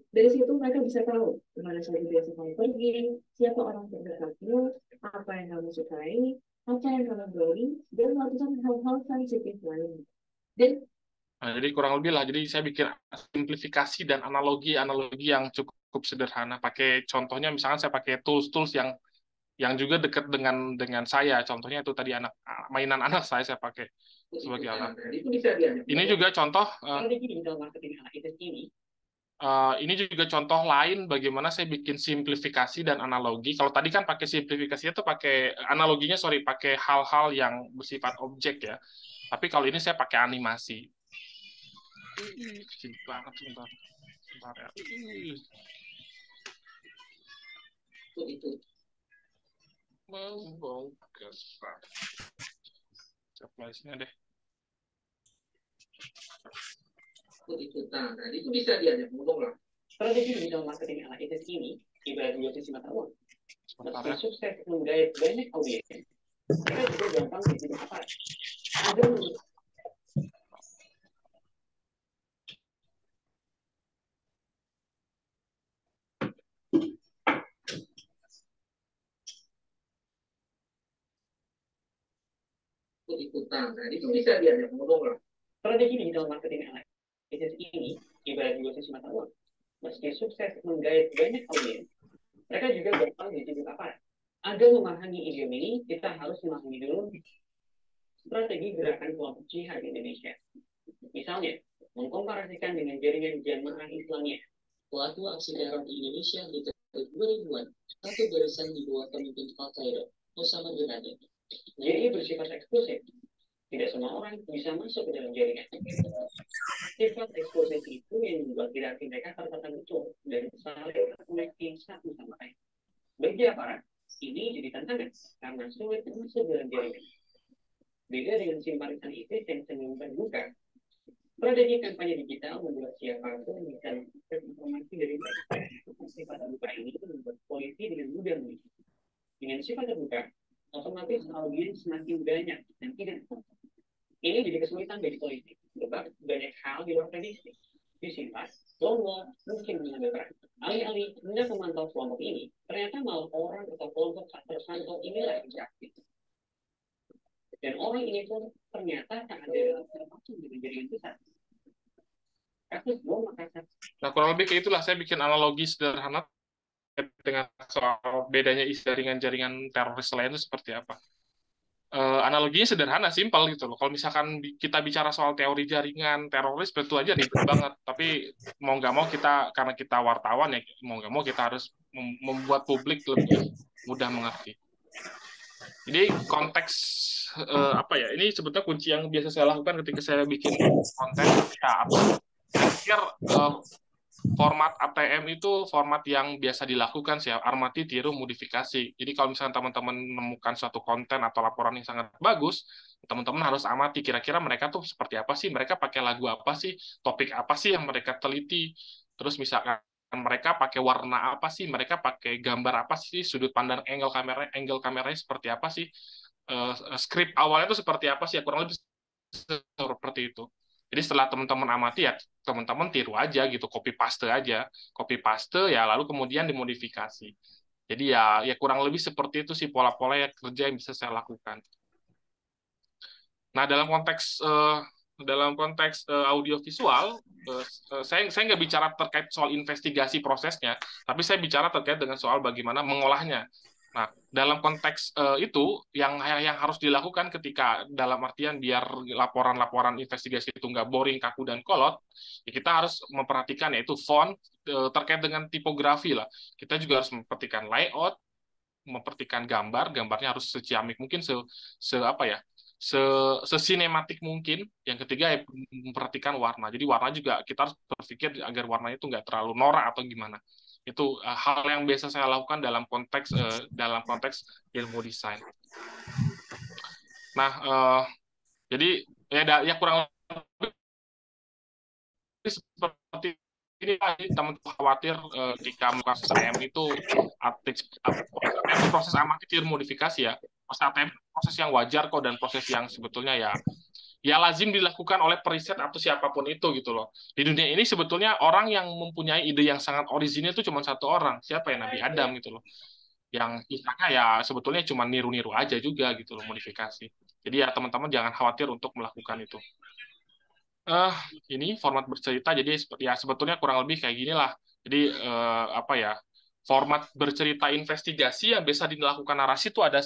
Dari situ mereka bisa tahu kemana saja biasa kamu pergi, siapa orang terdekatmu, apa yang kamu sukai, apa yang kamu beli, dan melakukan hal-hal sensitif lainnya. Dan Nah, jadi kurang lebih lah. Jadi saya bikin simplifikasi dan analogi yang cukup sederhana. Pakai contohnya misalkan saya pakai tools-tools yang juga dekat dengan saya. Contohnya itu tadi mainan anak saya pakai sebagai alat. Ini juga contoh. Ini juga contoh lain bagaimana saya bikin simplifikasi dan analogi. Kalau tadi kan pakai simplifikasinya tuh pakai analoginya, pakai hal-hal yang bersifat objek ya. Tapi kalau ini saya pakai animasi. Kecil banget sebentar ya. Membongkar. Surprise-nya deh. Nah, itu bisa diajak ngomong lah. Strategi digital marketing ala ITS ini ibarat bisnis mata uang. Meski sukses menggait banyak audiens, mereka juga gampang jadi apa? Ada ikut-ikutan. Nah, itu bisa diajak ngomong lah. Strategi digital marketing analysis ini ibarat dua sisi mata uang. Meski sukses menggait banyak audiens, mereka juga gampang dijebak aparat. Agar memahami idiom ini, kita harus memahami dulu strategi gerakan kelompok jihad di Indonesia. Misalnya, mengkomparasikan dengan jaringan jamaah Islamiyah. Pelaku aksi teror di Indonesia di tahun 2000-an satu barisan di bawah pemimpin Al-Qaeda, Osama bin Laden. Jadi bersifat eksklusif. Tidak semua orang bisa masuk ke dalam jaringan. Sifat eksklusif itu yang membuat hierarki mereka tertekan betul dan saling terkoneksi satu sama lain. Bagi aparat, ini jadi tantangan karena sulit masuk dalam jaringan. Beda dengan simpatisan ISIS yang cenderung terbuka, strategi kampanye digital membuat siapapun bisa mengakses informasi dari mereka. Sifat terbuka ini membuat polisi dengan mudah melihat. Dengan sifat terbuka, otomatis audiens semakin banyak dan tidak tertutup. Ini jadi kesulitan bagi polisi, sebab banyak hal di luar prediksi. Disimpan, lomba, mungkin mengambil peran. Alih-alih hendak memantau kelompok ini, ternyata malah orang atau kelompok tak terpantau inilah yang beraktif. Dan orang ini pun ternyata tak ada termasuk dengan jaringan besar. Kasus bom Makassar. Nah, kurang lebih kayak itulah saya bikin analogi sederhana dengan soal bedanya jaringan-jaringan teroris lain itu seperti apa. Analoginya sederhana, simpel gitu loh. Kalau misalkan kita bicara soal teori jaringan teroris, betul aja ribet banget. Tapi mau nggak mau kita, karena kita wartawan ya, mau nggak mau kita harus membuat publik lebih mudah mengerti. Jadi konteks apa ya? Ini sebetulnya kunci yang biasa saya lakukan ketika saya bikin konten. Ya, saya pikir format ATM itu format yang biasa dilakukan sih, amati, tiru, modifikasi. Jadi kalau misalnya teman-teman menemukan suatu konten atau laporan yang sangat bagus, teman-teman harus amati kira-kira mereka tuh seperti apa sih, mereka pakai lagu apa sih, topik apa sih yang mereka teliti. Terus misalkan mereka pakai warna apa sih, mereka pakai gambar apa sih, sudut pandang angle kameranya seperti apa sih, skrip awalnya itu seperti apa sih, kurang lebih seperti itu. Jadi setelah teman-teman amati ya teman-teman tiru aja gitu, copy paste ya, lalu kemudian dimodifikasi. Jadi ya kurang lebih seperti itu sih pola-pola yang kerja yang bisa saya lakukan. Nah, dalam konteks audiovisual, saya nggak bicara terkait soal investigasi prosesnya, tapi saya bicara terkait dengan soal bagaimana mengolahnya. Nah, dalam konteks itu yang harus dilakukan ketika dalam artian biar laporan-laporan investigasi itu nggak boring, kaku dan kolot, ya kita harus memperhatikan yaitu font terkait dengan tipografi lah. Kita juga harus memperhatikan layout, memperhatikan gambarnya harus seciamik mungkin, apa ya, sesinematik mungkin. Yang ketiga ya memperhatikan warna. Jadi warna juga kita harus berpikir agar warnanya itu nggak terlalu norak atau gimana. Itu hal yang biasa saya lakukan dalam konteks ilmu desain. Nah, jadi ya kurang lebih seperti ini, teman-teman khawatir ketika proses ATM itu proses amati tiru modifikasi ya. Proses ATM proses yang wajar kok, dan proses yang sebetulnya ya lazim dilakukan oleh periset atau siapapun itu gitu loh. Di dunia ini sebetulnya orang yang mempunyai ide yang sangat orisinil itu cuma satu orang, siapa ya, Nabi Adam gitu loh. Yang istilahnya ya sebetulnya cuma niru-niru aja juga gitu loh, modifikasi. Jadi ya teman-teman jangan khawatir untuk melakukan itu. Ini format bercerita, jadi ya sebetulnya kurang lebih kayak gini lah. Jadi apa ya, format bercerita investigasi yang biasa dilakukan narasi itu ada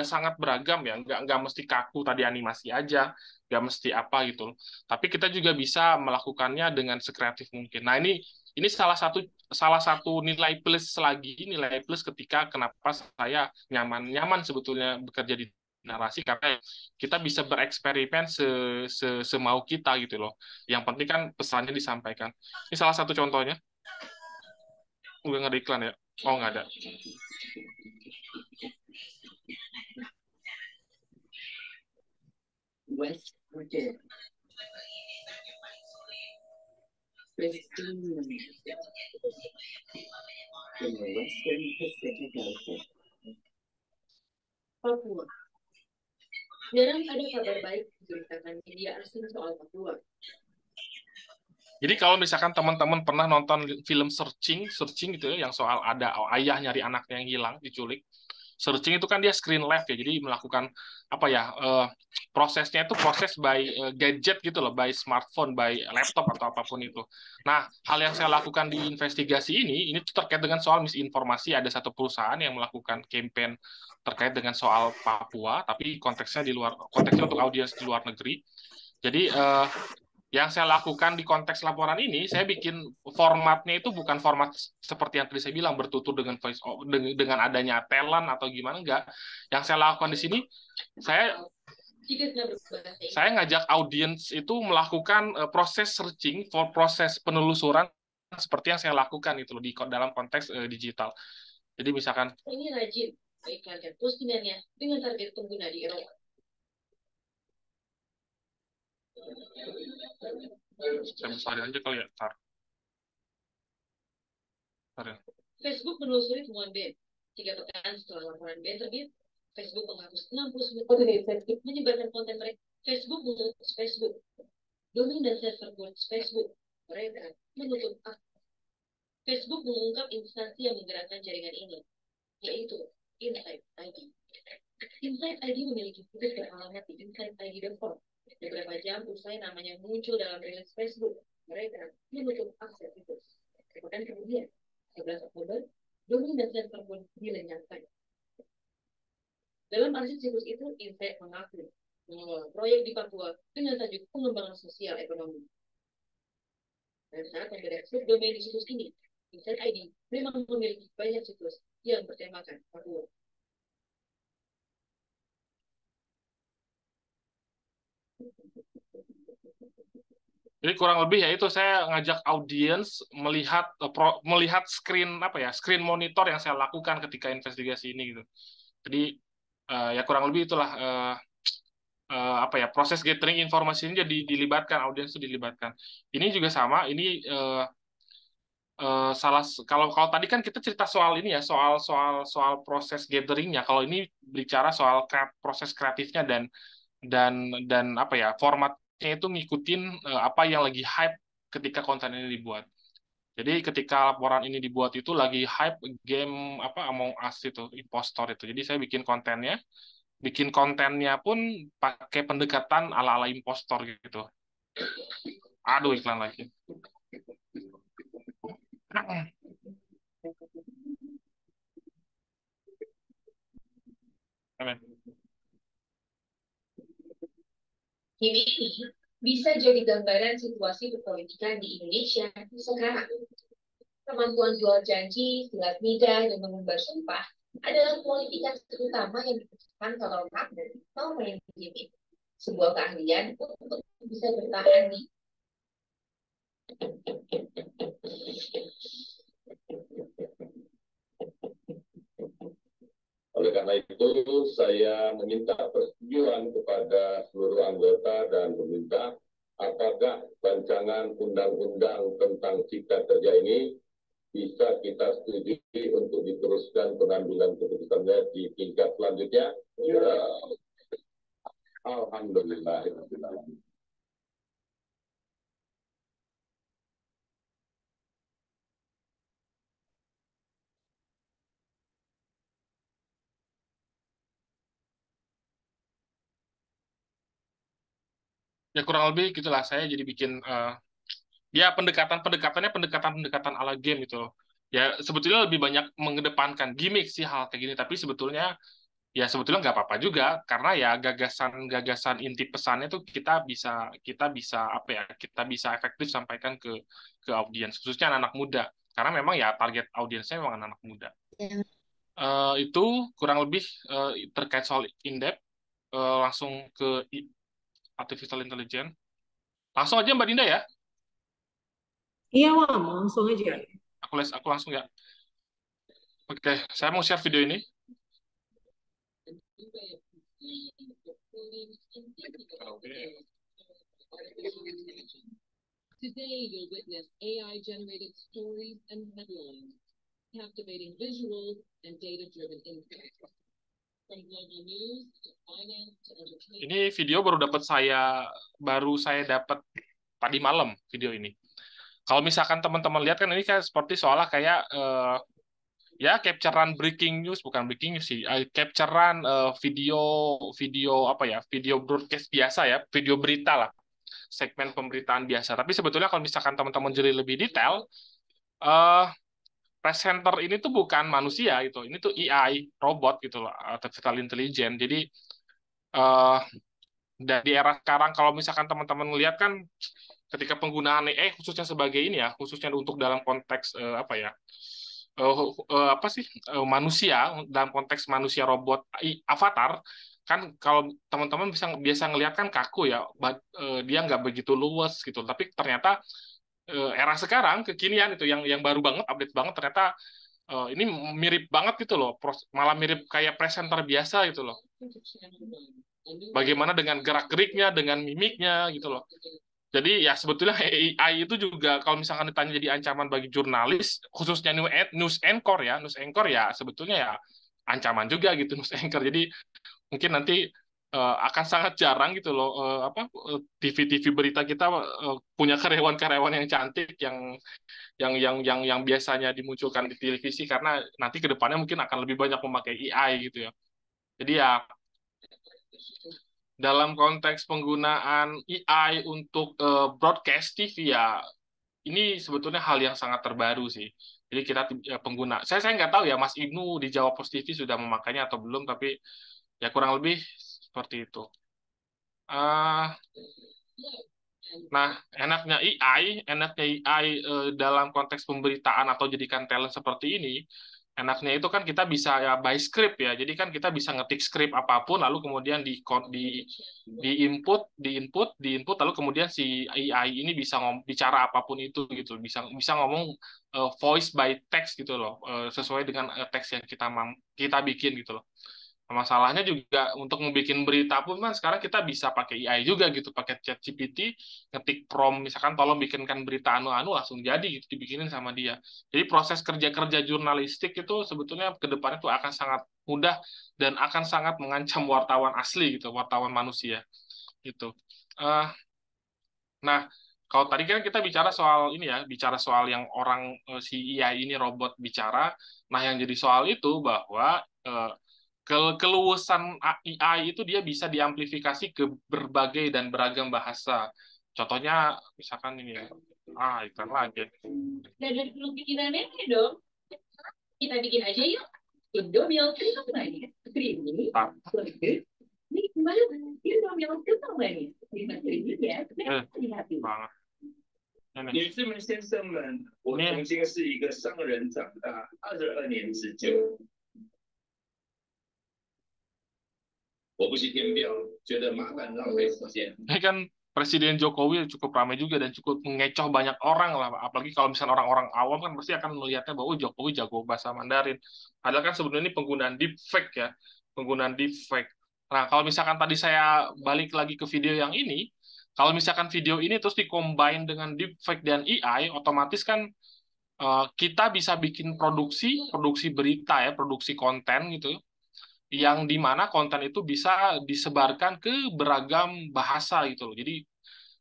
sangat beragam ya, nggak mesti kaku tadi animasi aja, nggak mesti apa gitu. Tapi kita juga bisa melakukannya dengan sekreatif mungkin. Nah, ini salah satu nilai plus ketika kenapa saya nyaman sebetulnya bekerja di narasi, karena kita bisa bereksperimen semau kita gitu loh. Yang penting kan pesannya disampaikan. Ini salah satu contohnya. Udah nggak ada iklan ya? Oh, nggak ada. West Virginia. Western Pacific Ocean. Papua. Jarang ada kabar baik diberitakan media asing soal Papua. Jadi kalau misalkan teman-teman pernah nonton film Searching gitu ya, yang soal ada ayah nyari anaknya yang hilang, diculik, searching itu kan dia screen left ya, jadi melakukan apa ya, prosesnya itu proses by gadget gitu loh, by smartphone, by laptop atau apapun itu. Nah, hal yang saya lakukan di investigasi ini tuh terkait dengan soal misinformasi. Ada satu perusahaan yang melakukan campaign terkait dengan soal Papua, tapi konteksnya untuk audiens di luar negeri. Jadi yang saya lakukan di konteks laporan ini, saya bikin formatnya itu bukan format seperti yang tadi saya bilang, bertutur dengan voice dengan adanya talent atau gimana, enggak. Yang saya lakukan di sini, saya ngajak audiens itu melakukan proses searching, proses penelusuran seperti yang saya lakukan itu loh, di dalam konteks digital. Jadi misalkan ini rajin iklankan postingannya dengan target pengguna di Eropa. Saya misalnya aja kali ya, tar ya. Facebook menelusuri temuan BEM. 3 pekan setelah laporan BEM terbit, Facebook menghapus 69 konten Facebook menyebarkan konten mereka. Facebook menutup Facebook. Domain dan server buat Facebook. Mereka menutup akun. Facebook mengungkap instansi yang menggerakkan jaringan ini, yaitu Insight ID. Insight ID memiliki situs beralamat di insightid.com. Beberapa jam usai namanya muncul dalam rilis Facebook, mereka menutup akses situs. Sepekan kemudian, 11 Oktober, domain dan server pun dilenyapkan. Dalam arsip situs itu, Insight mengaku mengelola proyek di Papua dengan tajuk pengembangan sosial ekonomi. Dan saat membedah subdomain di situs ini, Insight ID memang memiliki banyak situs yang bertemakan Papua. Jadi kurang lebih ya itu, saya ngajak audiens melihat screen monitor yang saya lakukan ketika investigasi ini gitu. Jadi ya kurang lebih itulah proses gathering informasi ini jadi dilibatkan, audiens itu dilibatkan. Ini juga sama, ini kalau tadi kan kita cerita soal ini ya, soal proses gatheringnya. Kalau ini bicara soal proses kreatifnya dan formatnya itu ngikutin apa yang lagi hype ketika konten ini dibuat. Jadi ketika laporan ini dibuat itu lagi hype game Among Us itu, impostor itu. Jadi saya bikin kontennya pun pakai pendekatan ala-ala impostor gitu. Aduh, iklan lagi. Ini bisa jadi gambaran situasi perpolitikan di Indonesia sekarang. Kemampuan jual janji, silat lidah, dan mengumbar sumpah adalah kualifikasi utama yang dibutuhkan kalau kamu mau main game. Sebuah keahlian untuk bisa bertahan di Oleh karena itu, saya meminta persetujuan kepada seluruh anggota dan meminta apakah rancangan undang-undang tentang cipta kerja ini bisa kita setujui untuk diteruskan pengambilan keputusannya di tingkat selanjutnya. Alhamdulillah. Ya kurang lebih gitulah, saya jadi bikin ya pendekatan ala game itu. Ya sebetulnya lebih banyak mengedepankan gimmick sih hal kayak gini, tapi sebetulnya nggak apa-apa juga, karena ya gagasan inti pesannya tuh kita bisa efektif sampaikan ke audiens, khususnya anak-anak muda, karena memang ya target audiensnya memang anak-anak muda. Itu kurang lebih terkait soal in-depth. Langsung ke artificial intelligence. Langsung aja Mbak Dinda ya. Iya, Mam, langsung aja. Aku langsung ya. Oke, saya mau share video ini. Today you'll witness AI-generated stories and headlines, captivating visuals and data-driven insights. From global news to finance to entertainment. Ini video baru saya dapat tadi malam video ini. Kalau misalkan teman-teman lihat kan ini kayak seperti seolah kayak ya capturean breaking news, bukan breaking news sih, capturean video video apa ya, video broadcast biasa ya, video berita lah, segmen pemberitaan biasa. Tapi sebetulnya kalau misalkan teman-teman jeli lebih detail, eh presenter ini tuh bukan manusia gitu, ini tuh AI, robot gitu loh, artificial intelligence. Jadi eh dan di era sekarang kalau misalkan teman-teman lihat kan ketika penggunaan AI khususnya sebagai ini ya, khususnya untuk dalam konteks apa ya, apa sih, manusia, dalam konteks manusia robot avatar, kan kalau teman-teman bisa biasa ngelihat kan kaku ya, dia nggak begitu luwes gitu, tapi ternyata era sekarang kekinian itu yang baru banget, update banget, ternyata ini mirip banget gitu loh, malah mirip kayak presenter biasa gitu loh, bagaimana dengan gerak-geriknya, dengan mimiknya gitu loh. Jadi ya sebetulnya AI itu juga kalau misalkan ditanya jadi ancaman bagi jurnalis, khususnya news anchor ya sebetulnya ya ancaman juga gitu news anchor. Jadi mungkin nanti akan sangat jarang gitu loh, TV-TV berita kita punya karyawan-karyawan yang cantik yang biasanya dimunculkan di televisi, karena nanti ke depannya mungkin akan lebih banyak memakai AI gitu ya. Jadi ya dalam konteks penggunaan AI untuk broadcast TV ya ini sebetulnya hal yang sangat terbaru sih. Jadi kita pengguna, saya nggak tahu ya Mas Ibnu di Jawa Post TV sudah memakainya atau belum, tapi ya kurang lebih seperti itu. Ah, nah, enaknya AI dalam konteks pemberitaan atau jadikan talent seperti ini, enaknya itu kan kita bisa ya by script ya. Jadi kan kita bisa ngetik script apapun, lalu kemudian di input, lalu kemudian si AI ini bisa bicara apapun itu gitu, bisa bisa ngomong voice by text gitu loh, sesuai dengan teks yang kita bikin gitu loh. Masalahnya juga untuk membuat berita pun kan sekarang kita bisa pakai AI juga gitu, pakai ChatGPT, ngetik prompt misalkan tolong bikinkan berita anu-anu, langsung jadi gitu dibikinin sama dia. Jadi proses kerja-kerja jurnalistik itu sebetulnya ke depannya itu akan sangat mudah dan akan sangat mengancam wartawan asli gitu, wartawan manusia gitu. Eh, nah, kalau tadi kan kita bicara soal ini ya, bicara soal yang orang si AI ini robot bicara. Nah, yang jadi soal itu bahwa keluasan AI itu dia bisa diamplifikasi ke berbagai dan beragam bahasa. Contohnya misalkan ini ya. Iklan lagi. Dan belum bikinannya dong. Kita bikin aja yuk. Indomie kentang manis, creamy, legit. Nikmat, Indomie kentang manis. Nikmat creamy ya. Hati. Banget. 女士们、先生们，我曾经是一个商人长大22年之久。我不是天表，觉得麻烦浪费时间。 Ini kan Presiden Jokowi cukup ramai juga dan cukup mengecoh banyak orang lah. Apalagi kalau misalnya orang-orang awam kan pasti akan melihatnya bahwa Jokowi jago bahasa Mandarin. Padahal kan sebenarnya ini penggunaan deepfake ya. Penggunaan deepfake. Nah, kalau misalkan tadi saya balik lagi ke video yang ini, kalau misalkan video ini terus dikombin dengan deepfake dan AI, otomatis kan kita bisa bikin produksi berita ya, produksi konten gitu, yang dimana konten itu bisa disebarkan ke beragam bahasa gitu loh. Jadi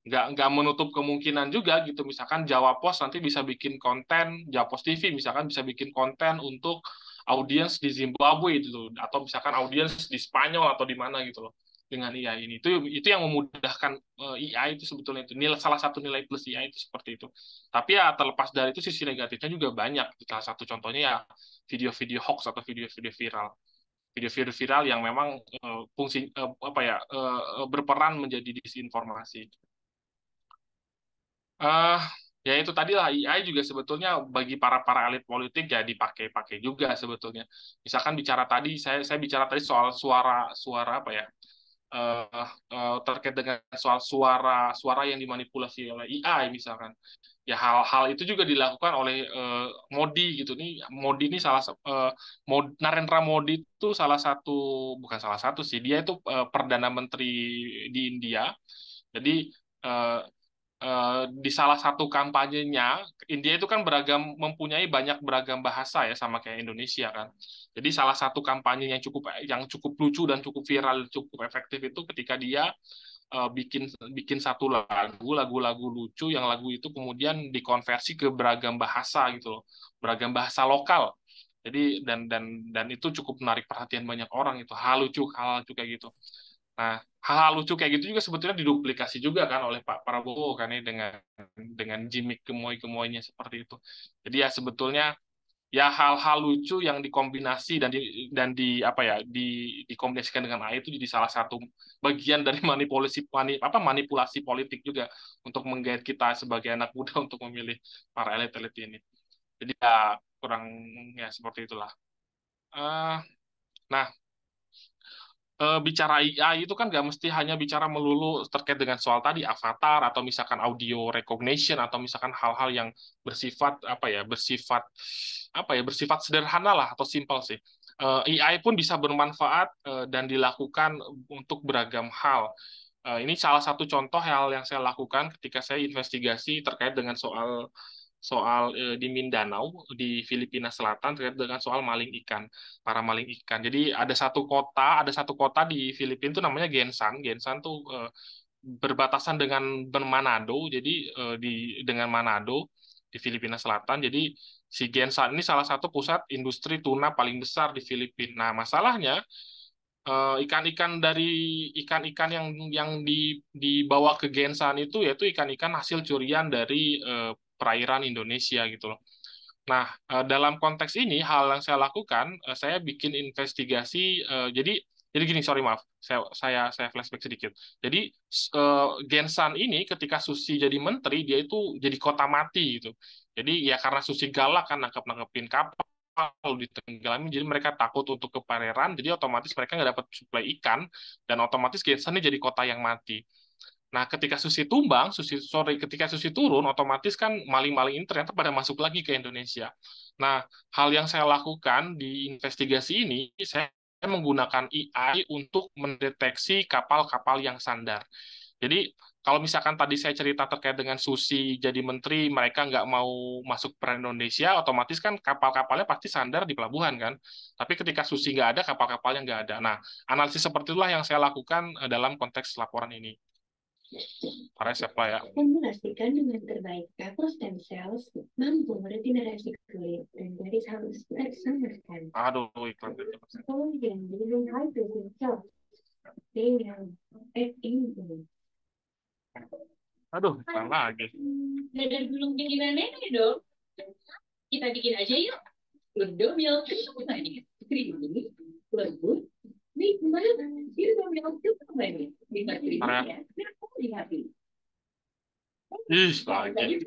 nggak menutup kemungkinan juga gitu. Misalkan Jawa Post nanti bisa bikin konten, Jawa Post TV misalkan bisa bikin konten untuk audiens di Zimbabwe gitu, atau misalkan audiens di Spanyol atau di mana gitu loh dengan AI ini. Itu yang memudahkan AI itu sebetulnya itu. Salah satu nilai plus AI itu seperti itu. Tapi ya terlepas dari itu sisi negatifnya juga banyak. Salah satu contohnya ya video-video hoax atau video-video viral. Video-video viral yang memang fungsi berperan menjadi disinformasi. Ya itu tadi lah, AI juga sebetulnya bagi para elit politik ya dipakai juga sebetulnya. Misalkan bicara tadi saya bicara tadi soal suara apa ya, terkait dengan soal suara yang dimanipulasi oleh AI misalkan. Ya hal-hal itu juga dilakukan oleh Modi gitu nih. Modi ini Narendra Modi itu bukan salah satu sih, dia itu perdana menteri di India. Jadi di salah satu kampanyenya, India itu kan mempunyai banyak beragam bahasa ya, sama kayak Indonesia kan. Jadi salah satu kampanye yang cukup lucu dan cukup viral, cukup efektif itu ketika dia bikin satu lagu lucu, yang lagu itu kemudian dikonversi ke beragam bahasa gitu loh, beragam bahasa lokal. Jadi dan itu cukup menarik perhatian banyak orang itu, hal lucu kayak gitu. Nah, hal lucu kayak gitu juga sebetulnya diduplikasi juga kan oleh Pak Prabowo kan ya dengan gimmick gemoy-gemoynya seperti itu. Jadi ya sebetulnya ya hal-hal lucu yang dikombinasi dan di apa ya dikombinasikan dengan AI itu jadi salah satu bagian dari manipulasi politik juga untuk menggait kita sebagai anak muda untuk memilih para elit-elit ini. Jadi ya kurang ya seperti itulah. Eh, nah, bicara AI itu kan nggak mesti hanya bicara melulu terkait dengan soal tadi avatar atau misalkan audio recognition atau misalkan hal-hal yang bersifat sederhana lah atau simpel sih. AI pun bisa bermanfaat dan dilakukan untuk beragam hal. Ini salah satu contoh hal yang saya lakukan ketika saya investigasi terkait dengan soal soal di Mindanao di Filipina Selatan terkait dengan soal para maling ikan. Jadi ada satu kota di Filipina itu namanya Gensan. Gensan tuh berbatasan dengan Manado. Jadi dengan Manado di Filipina Selatan. Jadi si Gensan ini salah satu pusat industri tuna paling besar di Filipina. Nah, masalahnya ikan-ikan yang dibawa ke Gensan itu yaitu ikan-ikan hasil curian dari perairan Indonesia gitu loh. Nah, dalam konteks ini hal yang saya lakukan, saya bikin investigasi. Jadi gini, sorry maaf, saya flashback sedikit. Jadi Gensan ini ketika Susi jadi menteri, dia itu jadi kota mati gitu. Jadi ya karena Susi galak kan nangkepin kapal ditenggelami, jadi mereka takut untuk ke perairan, jadi otomatis mereka nggak dapat suplai ikan, dan otomatis Gensan ini jadi kota yang mati. Nah, ketika Susi turun, otomatis kan maling-maling ini ternyata pada masuk lagi ke Indonesia. Nah, hal yang saya lakukan di investigasi ini, saya menggunakan AI untuk mendeteksi kapal-kapal yang sandar. Jadi, kalau misalkan tadi saya cerita terkait dengan Susi jadi menteri, mereka nggak mau masuk peran Indonesia, otomatis kan kapal-kapalnya pasti sandar di pelabuhan kan. Tapi ketika Susi nggak ada, kapal-kapalnya nggak ada. Nah, analisis seperti itulah yang saya lakukan dalam konteks laporan ini. Para siapa ya? Memastikan dengan terbaik kapal stem cells mampu meregenerasi kulit dan garis halus tersamarkan. Aduh, iklan. Kemudian dengan high protein cells dengan ini. Aduh, iklan lagi. Dadar gulung bikinan nenek dong. Kita bikin aja yuk. Udah milk manis, creamy, lembut, nikmat. Udah milk manis, nikmat creamy ya. Lihat. Ih, lagi.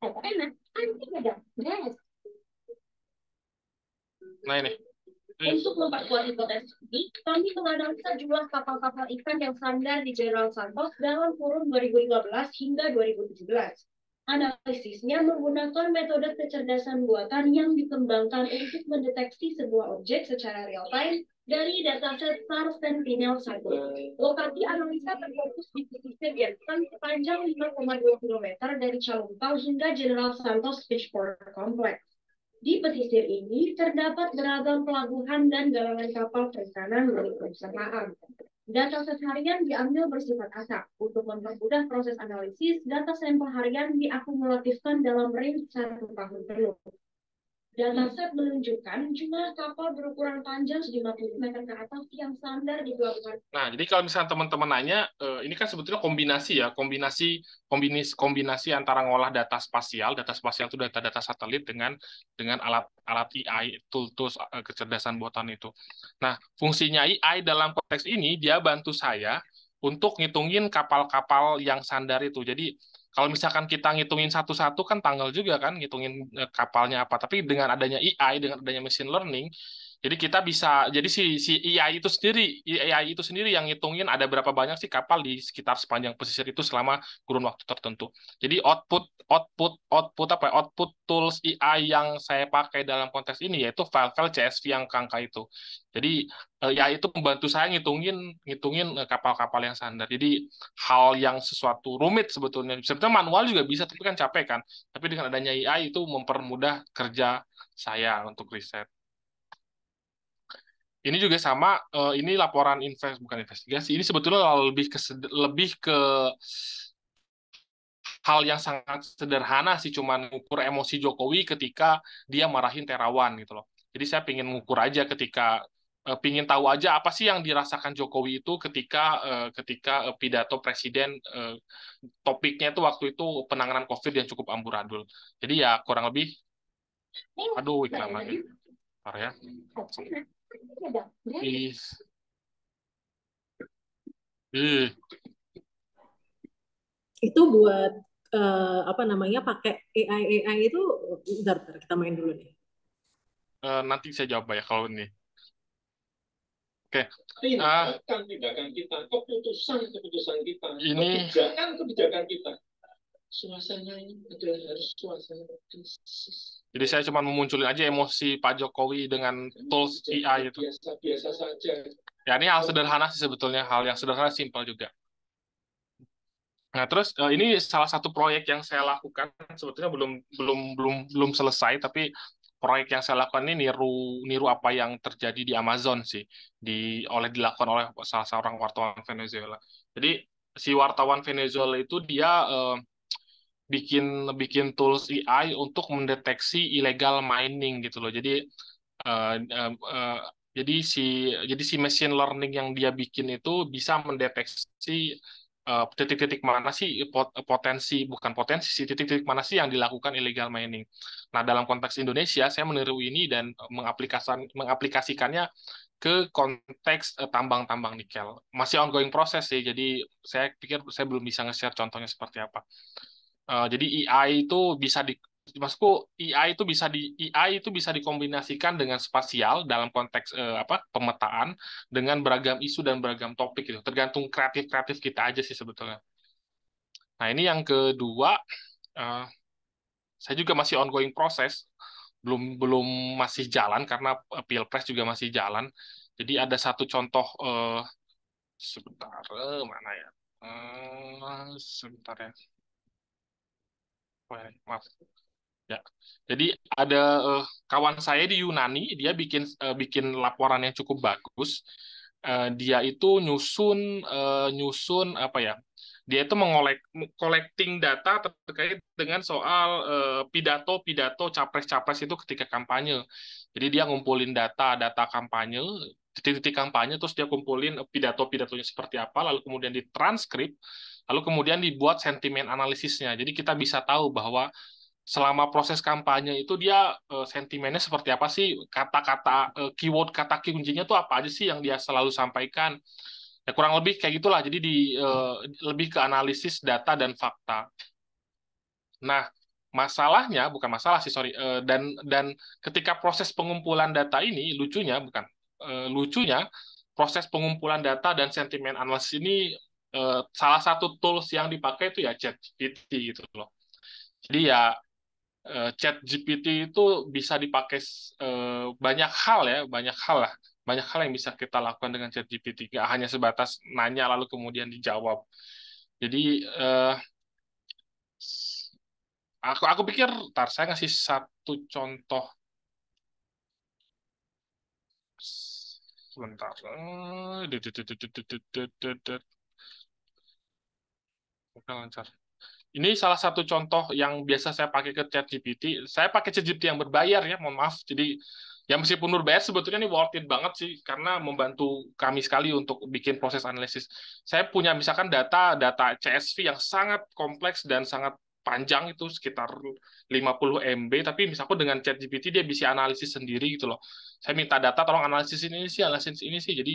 Enak, nanti ada beres. Nah ini. Untuk memperkuat hipotesis ini, kami menganalisa jumlah kapal-kapal ikan yang sandar di General Santos dalam kurun 2015 hingga 2017. Analisisnya menggunakan metode kecerdasan buatan yang dikembangkan untuk mendeteksi sebuah objek secara real-time dari dataset SAR Sentinel-1. Lokasi analisa terfokus di pesisir Gensan sepanjang 5,2 km dari Calumpang hingga General Santos Fishport Complex. Di pesisir ini terdapat beragam pelabuhan dan galangan kapal perikanan milik perusahaan. Data set harian diambil bersifat acak. Untuk mempermudah proses analisis, data sampel harian diakumulatifkan dalam range 1 tahun penuh. Dataset menunjukkan jumlah kapal berukuran panjang 50 meter ke atas yang standar di pelabuhan. Nah, jadi kalau misalnya teman-teman nanya, ini kan sebetulnya kombinasi antara ngolah data spasial itu data-data satelit dengan alat AI, tools kecerdasan buatan itu. Nah, fungsinya AI dalam konteks ini dia bantu saya untuk ngitungin kapal-kapal yang sandar itu. Jadi kalau misalkan kita ngitungin satu-satu kan tanggal juga kan ngitungin kapalnya apa. Tapi dengan adanya AI, dengan adanya machine learning, jadi kita bisa si AI itu sendiri yang ngitungin ada berapa banyak sih kapal di sekitar sepanjang pesisir itu selama kurun waktu tertentu. Jadi output tools AI yang saya pakai dalam konteks ini yaitu file-file CSV yang angka itu. Jadi ya itu membantu saya ngitungin kapal-kapal yang sandar. Jadi hal yang sesuatu rumit sebetulnya manual juga bisa tapi kan capek kan. Tapi dengan adanya AI itu mempermudah kerja saya untuk riset. Ini juga sama, ini laporan bukan investigasi, ini sebetulnya lebih ke hal yang sangat sederhana sih, cuman ukur emosi Jokowi ketika dia marahin Terawan gitu loh. Jadi saya pingin mengukur aja pingin tahu aja apa sih yang dirasakan Jokowi itu ketika pidato presiden, topiknya itu waktu itu penanganan COVID yang cukup amburadul. Jadi ya kurang lebih, aduh iklan lagi, bentar ya. Itu buat apa namanya, pakai AI itu, bentar kita main dulu nih. Nanti saya jawab ya kalau ini. Oke. Tindakan kita, keputusan kita, Ini kebijakan kita. Suasana ini adalah harus suasana krisis. Jadi saya cuma memunculin aja emosi Pak Jokowi dengan tools AI itu. Biasa-biasa saja. Ya ini hal sederhana sih sebetulnya, hal yang sederhana, simpel juga. Nah, terus ini salah satu proyek yang saya lakukan, sebetulnya belum selesai, tapi proyek yang saya lakukan ini niru apa yang terjadi di Amazon sih, dilakukan oleh salah seorang wartawan Venezuela. Jadi si wartawan Venezuela itu dia bikin tools AI untuk mendeteksi illegal mining gitu loh. Jadi si machine learning yang dia bikin itu bisa mendeteksi titik-titik mana sih titik-titik mana sih yang dilakukan illegal mining. Nah, dalam konteks Indonesia, saya meniru ini dan mengaplikasikannya ke konteks tambang-tambang nikel. Masih ongoing proses sih, jadi saya pikir saya belum bisa nge-share contohnya seperti apa. Jadi AI itu bisa dikombinasikan dengan spasial dalam konteks pemetaan dengan beragam isu dan beragam topik itu. Tergantung kreatif kita aja sih sebetulnya. Nah, ini yang kedua, saya juga masih ongoing proses, belum masih jalan karena Pilpres juga masih jalan. Jadi ada satu contoh, sebentar, mana ya? Sebentar ya. Maaf. Ya. Jadi ada kawan saya di Yunani, dia bikin laporan yang cukup bagus. Dia itu nyusun apa ya? Dia itu collecting data terkait dengan soal pidato capres-capres itu ketika kampanye. Jadi dia ngumpulin data kampanye, titik-titik kampanye, terus dia kumpulin pidato-pidatonya seperti apa, lalu kemudian ditranskrip, lalu kemudian dibuat sentimen analisisnya. Jadi kita bisa tahu bahwa selama proses kampanye itu dia sentimennya seperti apa sih, kata-kata keyword, kata kuncinya tuh apa aja sih yang dia selalu sampaikan. Ya kurang lebih kayak gitulah. Jadi lebih ke analisis data dan fakta. Nah, masalahnya bukan masalah sih, sorry. Dan ketika proses pengumpulan data ini lucunya proses pengumpulan data dan sentimen analisis ini salah satu tools yang dipakai itu ya ChatGPT gitu loh. Jadi ya ChatGPT itu bisa dipakai banyak hal lah. Banyak hal yang bisa kita lakukan dengan ChatGPT. Nggak hanya sebatas nanya lalu kemudian dijawab. Jadi aku pikir, saya ngasih satu contoh. Sebentar. Oke, lancar. Ini salah satu contoh yang biasa saya pakai ke ChatGPT. Saya pakai ChatGPT yang berbayar ya, mohon maaf. Jadi ya meskipun berbayar sebetulnya ini worth it banget sih karena membantu kami sekali untuk bikin proses analisis. Saya punya misalkan data CSV yang sangat kompleks dan sangat panjang itu sekitar 50 MB, tapi misalkan dengan ChatGPT dia bisa analisis sendiri gitu loh. Saya minta data, tolong analisis ini sih, jadi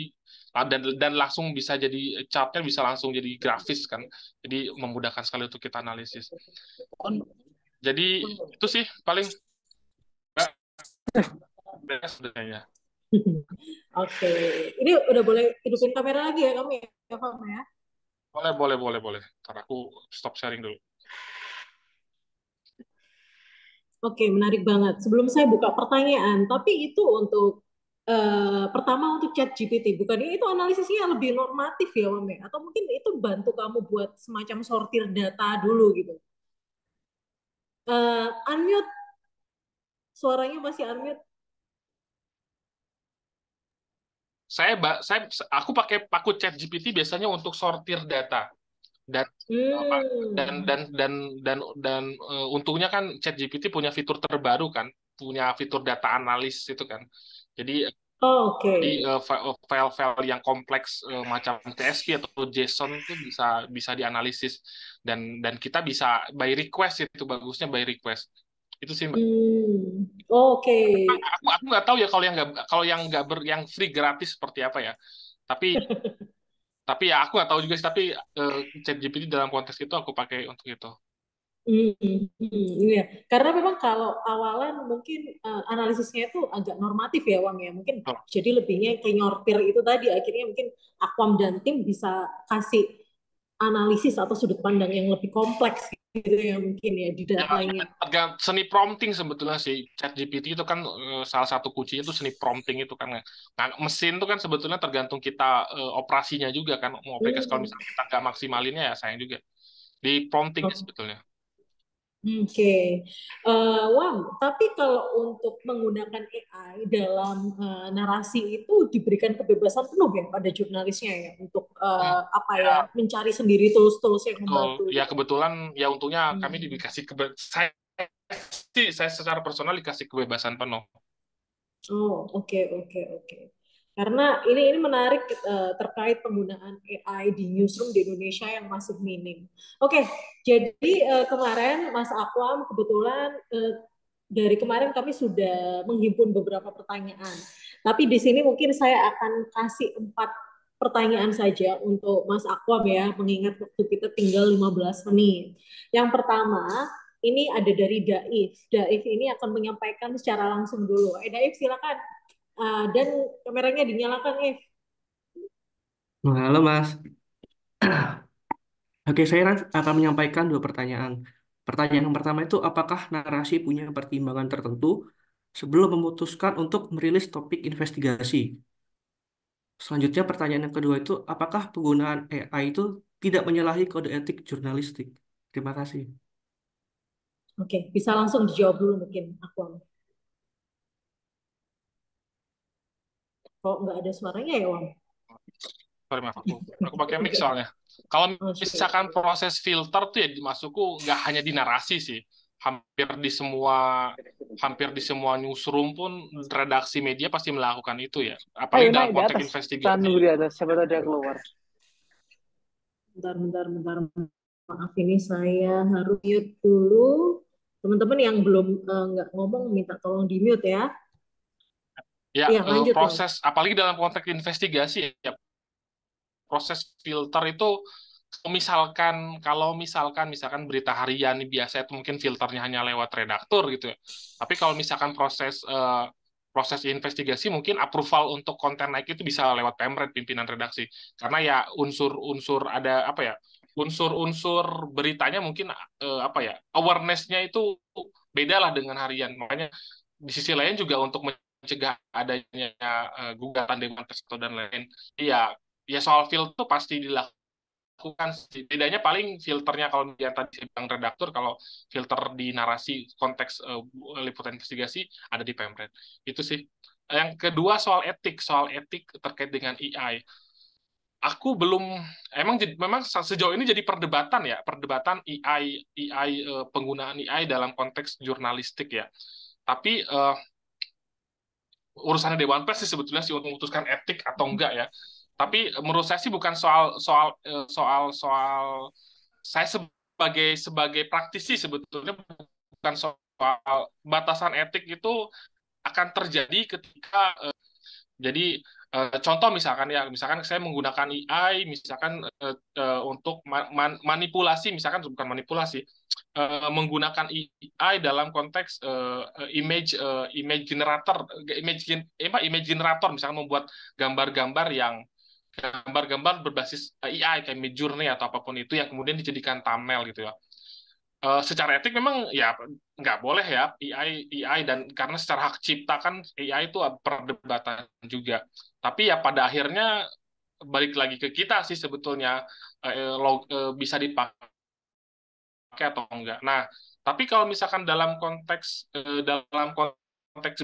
dan langsung bisa jadi chartnya bisa langsung jadi grafis kan, jadi memudahkan sekali untuk kita analisis. Jadi itu sih paling sebenarnya. Oke, ini udah boleh hidupin kamera lagi ya kamu ya, Pak ya? Boleh. Ntar aku stop sharing dulu. Oke, menarik banget. Sebelum saya buka pertanyaan, tapi itu untuk pertama untuk ChatGPT, bukannya itu analisisnya lebih normatif ya, Wame? Atau mungkin itu bantu kamu buat semacam sortir data dulu gitu? Unmute, suaranya masih unmute. Aku pakai ChatGPT biasanya untuk sortir data. Dan untungnya kan ChatGPT punya fitur terbaru kan, punya fitur data analis itu kan. Jadi Oh, oke. Jadi file-file yang kompleks macam TSP atau JSON itu bisa dianalisis dan kita bisa by request, itu bagusnya by request. Itu sih Mbak. Oke. Aku nggak tahu ya kalau yang free gratis seperti apa ya. Tapi ya aku nggak tahu juga sih. Tapi ChatGPT dalam konteks itu aku pakai untuk itu. Iya, karena memang kalau awalan mungkin analisisnya itu agak normatif ya Wang ya, mungkin jadi lebihnya ke nyortir itu tadi, akhirnya mungkin Aquam dan tim bisa kasih analisis atau sudut pandang yang lebih kompleks gitu ya mungkin ya di datanya. Seni prompting sebetulnya sih ChatGPT itu kan salah satu kuncinya itu seni prompting itu kan. Nah, mesin itu kan sebetulnya tergantung kita operasinya juga kan, mau aplikasi kalau misalnya kita nggak maksimalinnya ya sayang juga di promptingnya sebetulnya. Oke, Wang, tapi kalau untuk menggunakan AI dalam narasi itu diberikan kebebasan penuh ya pada jurnalisnya ya untuk apa ya mencari sendiri tools-tools yang membantu. Ya kebetulan ya untungnya kami dikasih saya secara personal dikasih kebebasan penuh. Oh, oke. Karena ini menarik terkait penggunaan AI di newsroom di Indonesia yang masih minim. Oke, jadi kemarin Mas Aquam kebetulan dari kemarin kami sudah menghimpun beberapa pertanyaan. Tapi di sini mungkin saya akan kasih 4 pertanyaan saja untuk Mas Aquam ya, mengingat waktu kita tinggal 15 menit. Yang pertama, ini ada dari Daif. Daif ini akan menyampaikan secara langsung dulu. Daif silakan. Dan kameranya dinyalakan, Halo Mas. Oke, saya akan menyampaikan 2 pertanyaan. Pertanyaan yang pertama itu, apakah narasi punya pertimbangan tertentu sebelum memutuskan untuk merilis topik investigasi? Selanjutnya, pertanyaan yang kedua itu, apakah penggunaan AI itu tidak menyalahi kode etik jurnalistik? Terima kasih. Oke, bisa langsung dijawab dulu mungkin aku. Kok nggak ada suaranya ya, Wang? Sorry, maaf, aku pakai mic soalnya. Kalau misalkan proses filter tuh ya masukku nggak hanya di narasi sih, hampir di semua newsroom pun redaksi media pasti melakukan itu ya. Apalagi dalam konteks investigasi. Nunggu di atas, siapa tahu dia keluar. Bentar. Maaf, ini saya harus mute dulu. Teman-teman yang belum nggak ngomong minta tolong di mute ya. Ya, lanjut, proses apalagi dalam konteks investigasi ya. Proses filter itu kalau misalkan berita harian biasa itu mungkin filternya hanya lewat redaktur gitu ya. Tapi kalau misalkan proses investigasi mungkin approval untuk konten naik itu bisa lewat Pemret, pimpinan redaksi. Karena ya unsur ada apa ya? Unsur beritanya mungkin awareness-nya itu beda lah dengan harian. Makanya di sisi lain juga untuk mencegah adanya gugatan dewan pers dan lain. Iya, ya soal filter itu pasti dilakukan. Bedanya paling filternya kalau yang tadi bilang redaktur, kalau filter di narasi konteks liputan investigasi ada di Pemret. Itu sih. Yang kedua soal etik terkait dengan AI. Aku memang sejauh ini jadi perdebatan AI penggunaan AI dalam konteks jurnalistik ya. Tapi urusannya Dewan Pers sih sebetulnya sih untuk memutuskan etik atau enggak ya. Tapi menurut saya sih bukan soal saya sebagai praktisi sebetulnya bukan soal batasan etik itu akan terjadi ketika jadi contoh misalkan saya menggunakan AI misalkan untuk manipulasi, misalkan bukan manipulasi, menggunakan AI dalam konteks image generator, misalkan membuat gambar-gambar berbasis AI kayak Midjourney atau apapun itu yang kemudian dijadikan thumbnail gitu ya. Secara etik memang ya nggak boleh ya AI dan karena secara hak cipta kan AI itu perdebatan juga. Tapi ya pada akhirnya balik lagi ke kita sih sebetulnya bisa dipakai atau enggak. Nah, tapi kalau misalkan dalam konteks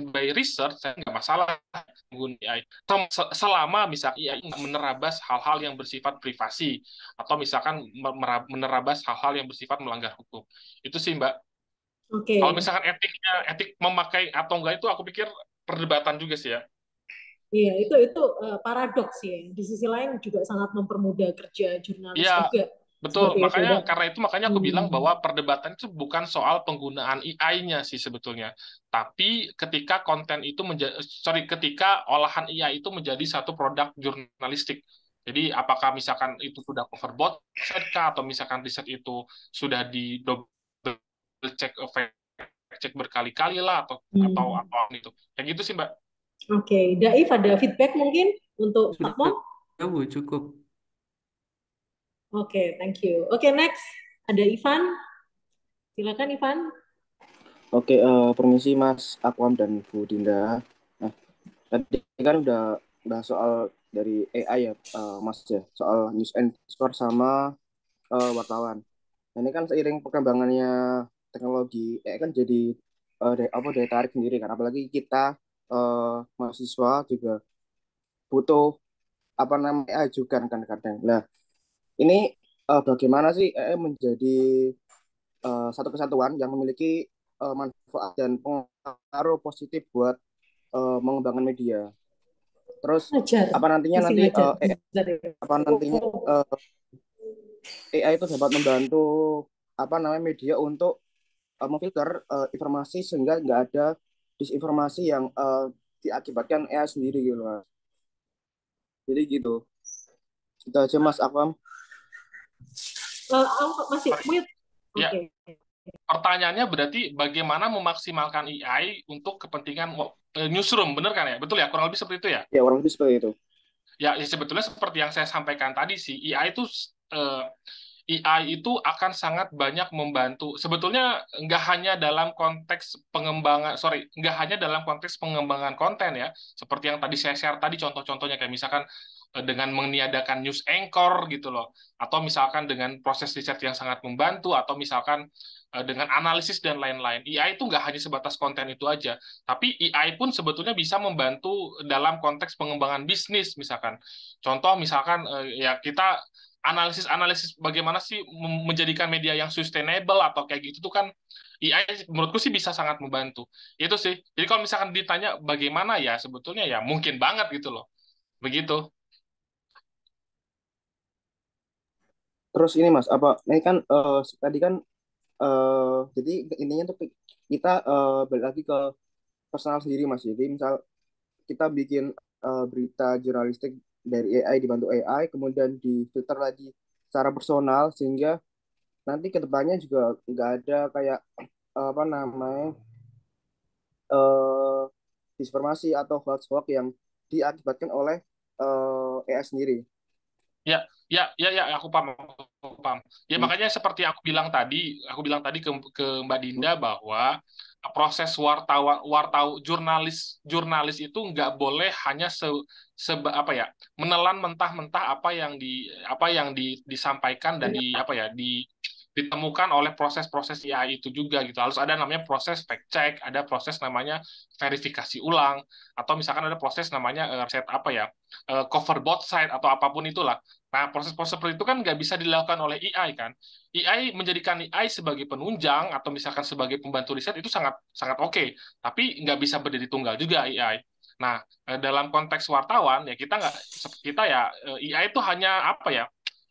by research saya nggak masalah menggunakan AI selama misalnya AI nggak menerabas hal-hal yang bersifat privasi atau misalkan menerabas hal-hal yang bersifat melanggar hukum. Itu sih Mbak. Oke. Kalau misalkan etik memakai atau enggak itu aku pikir perdebatan juga sih ya. Iya, itu paradoks ya. Di sisi lain juga sangat mempermudah kerja jurnalis Iya, juga betul. seperti itu. Dan Makanya aku bilang bahwa perdebatan itu bukan soal penggunaan AI-nya sih sebetulnya, tapi ketika konten itu ketika olahan AI itu menjadi satu produk jurnalistik. Jadi apakah misalkan itu sudah cover both-side kah, atau misalkan riset itu sudah di double check, fact check berkali-kali lah, atau apa gitu. Kayak gitu sih, Mbak. Oke, Daif ada feedback mungkin untuk Pak Mo? Sudah, Bu, cukup. Oke, thank you. Oke, next ada Ivan. Silakan Ivan. Oke, permisi Mas Akwam dan Bu Dinda. Nah, tadi kan udah soal dari AI ya, Mas ya, soal news and score sama wartawan. Nah, ini kan seiring perkembangannya teknologi, AI kan jadi daya tarik sendiri kan. Apalagi kita mahasiswa juga butuh ajukan kan kadang. Nah, ini bagaimana sih AI menjadi satu kesatuan yang memiliki manfaat dan pengaruh positif buat mengembangkan media. Terus apa nantinya AI itu dapat membantu media untuk memfilter informasi sehingga nggak ada disinformasi yang diakibatkan AI sendiri gitu Mas. Jadi gitu. Itu aja Mas Akwam. Masih mute. Ya. Pertanyaannya berarti bagaimana memaksimalkan AI untuk kepentingan newsroom, benar kan ya? Betul ya? Kurang lebih seperti itu ya? Ya, kurang lebih seperti itu. Ya, sebetulnya seperti yang saya sampaikan tadi sih, AI itu akan sangat banyak membantu. Sebetulnya nggak hanya dalam konteks pengembangan konten ya, seperti yang tadi saya share tadi contoh-contohnya kayak misalkan dengan meniadakan news anchor gitu loh, atau misalkan dengan proses riset yang sangat membantu, atau misalkan dengan analisis dan lain-lain. AI itu nggak hanya sebatas konten itu aja, tapi AI pun sebetulnya bisa membantu dalam konteks pengembangan bisnis misalkan. Contoh misalkan ya kita analisis bagaimana sih menjadikan media yang sustainable atau kayak gitu tuh kan AI menurutku sih bisa sangat membantu. Itu sih. Jadi kalau misalkan ditanya bagaimana ya sebetulnya ya mungkin banget gitu loh. Begitu. Terus ini Mas, ini kan tadi kan jadi intinya tuh kita balik lagi ke personal sendiri Mas. Jadi misal kita bikin berita jurnalistik dari AI, dibantu AI, kemudian difilter lagi secara personal sehingga nanti kedepannya juga nggak ada kayak disinformasi atau hoax yang diakibatkan oleh AI sendiri. Ya, aku paham. Ya makanya seperti aku bilang tadi ke Mbak Dinda bahwa proses jurnalis itu nggak boleh hanya menelan mentah-mentah apa yang disampaikan dan ditemukan oleh proses-proses AI itu juga gitu. Harus ada namanya proses fact check, ada proses namanya verifikasi ulang, atau misalkan ada proses namanya cover both side atau apapun itulah. Nah, proses-proses seperti itu kan nggak bisa dilakukan oleh AI kan. Menjadikan AI sebagai penunjang atau misalkan sebagai pembantu riset itu sangat sangat oke, tapi nggak bisa berdiri tunggal juga AI. Nah, dalam konteks wartawan ya AI itu hanya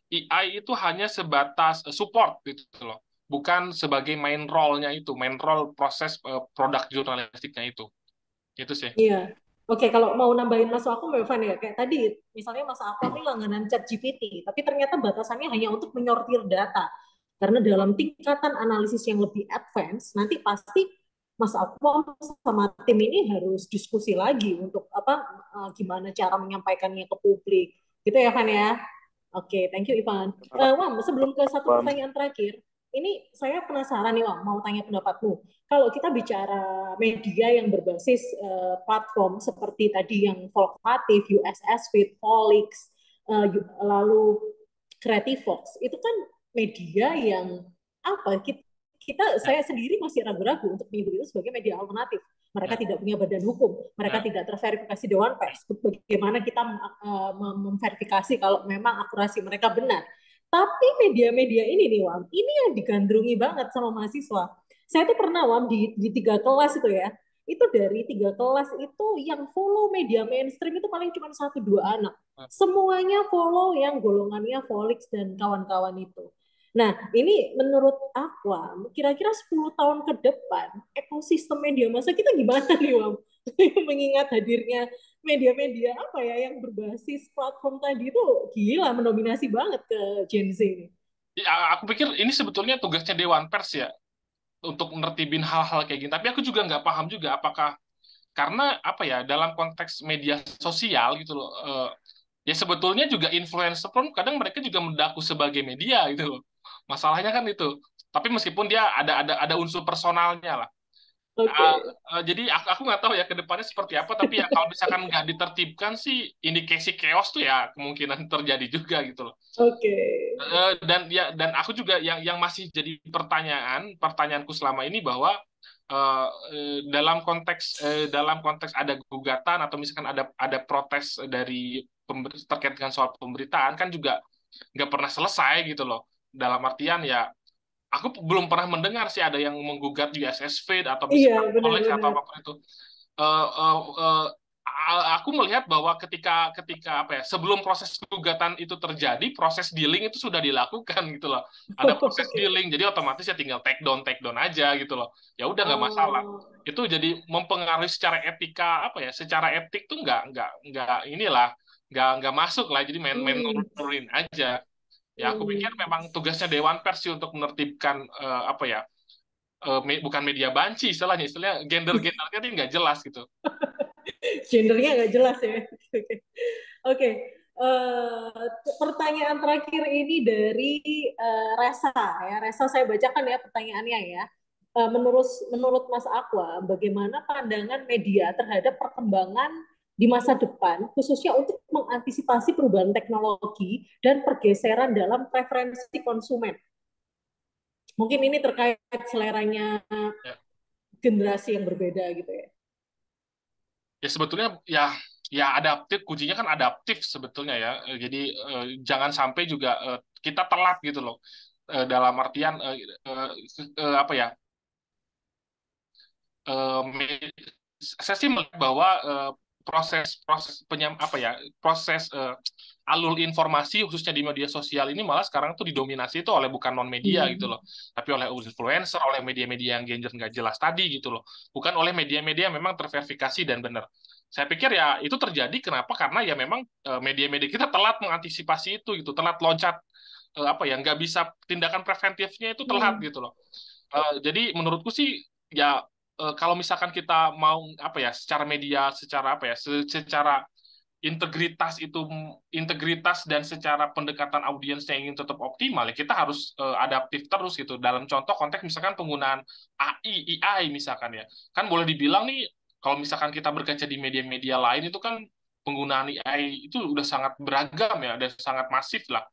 AI itu hanya sebatas support gitu loh, bukan sebagai main role proses produk jurnalistiknya itu. Itu sih. Iya. Oke, kalau mau nambahin masuk aku Mbak Evan ya, kayak tadi misalnya Mas Akwam ini langganan ChatGPT, tapi ternyata batasannya hanya untuk menyortir data. Karena dalam tingkatan analisis yang lebih advance, nanti pasti Mas Akwam sama tim ini harus diskusi lagi untuk gimana cara menyampaikannya ke publik. Gitu ya, Van ya? Oke, thank you Ivan. Wam, sebelum ke satu pertanyaan terakhir, ini saya penasaran nih Wam, mau tanya pendapatmu. Kalau kita bicara media yang berbasis platform seperti tadi yang Volkatif, USS Feed, Volix, lalu Creative Fox, itu kan media yang saya sendiri masih ragu-ragu untuk menyebut itu sebagai media alternatif. Mereka tidak punya badan hukum, mereka tidak terverifikasi Dewan Pers. Bagaimana kita memverifikasi kalau memang akurasi mereka benar? Tapi media-media ini nih, Wam, ini yang digandrungi banget sama mahasiswa. Saya tuh pernah Wam di 3 kelas itu ya. Itu dari 3 kelas itu yang follow media mainstream itu paling cuma 1-2 anak. Semuanya follow yang golongannya Volix dan kawan-kawan itu. Nah, ini menurut Aqua, kira-kira 10 tahun ke depan, ekosistem media massa kita gimana nih, Wam? Mengingat hadirnya media-media apa ya yang berbasis platform tadi itu gila, mendominasi banget ke Gen Z ini. Ya, aku pikir ini sebetulnya tugasnya Dewan Pers ya, untuk nertibin hal-hal kayak gini. Tapi aku juga nggak paham juga apakah karena apa ya dalam konteks media sosial gitu loh. Ya sebetulnya juga influencer pun kadang mereka juga mendaku sebagai media gitu loh. Masalahnya kan itu. Tapi meskipun dia ada unsur personalnya lah. Jadi aku nggak tahu ya ke depannya seperti apa. Tapi ya kalau misalkan nggak ditertibkan sih indikasi chaos tuh ya kemungkinan terjadi juga gitu loh. Dan aku juga yang masih jadi pertanyaanku selama ini bahwa dalam konteks ada gugatan atau misalkan ada protes dari terkait dengan soal pemberitaan kan juga nggak pernah selesai gitu loh. Dalam artian ya aku belum pernah mendengar sih ada yang menggugat USS Feed atau misalkan Rolex atau apapun itu. Aku melihat bahwa ketika apa ya sebelum proses gugatan itu terjadi proses dealing itu sudah dilakukan gitu loh, ada proses dealing jadi otomatis ya tinggal take down aja gitu loh, ya udah nggak masalah. Itu jadi mempengaruhi secara etika apa ya, secara etik tuh nggak masuk lah, jadi main nurunin aja ya. Aku pikir memang tugasnya Dewan Pers sih untuk menertibkan apa ya, bukan media banci istilahnya gender-gendernya ini nggak jelas gitu. Gendernya nggak jelas ya. Oke. Pertanyaan terakhir ini dari Resa ya. Resa, saya bacakan ya pertanyaannya ya. Menurut Mas Aqua, bagaimana pandangan media terhadap perkembangan di masa depan, khususnya untuk mengantisipasi perubahan teknologi dan pergeseran dalam preferensi konsumen? Mungkin ini terkait seleranya generasi yang berbeda gitu ya. Ya sebetulnya ya adaptif, kuncinya kan adaptif sebetulnya ya. Jadi jangan sampai juga kita telat gitu loh. Dalam artian apa ya? Saya sih melihat bahwa proses alur informasi khususnya di media sosial ini malah sekarang tuh didominasi itu oleh bukan non media gitu loh, tapi oleh influencer, oleh media-media yang gender nggak jelas tadi gitu loh, bukan oleh media-media memang terverifikasi dan benar. Saya pikir ya itu terjadi kenapa, karena ya memang media-media kita telat mengantisipasi itu gitu, telat loncat apa ya, nggak bisa tindakan preventifnya itu telat gitu loh. Jadi menurutku sih ya kalau misalkan kita mau apa ya secara media, secara apa ya, secara integritas dan secara pendekatan audiens yang ingin tetap optimal ya kita harus adaptif terus gitu. Dalam contoh konteks misalkan penggunaan AI misalkan ya, kan boleh dibilang nih kalau misalkan kita berkaca di media-media lain itu kan penggunaan AI itu udah sangat beragam ya, dan sangat masif lah.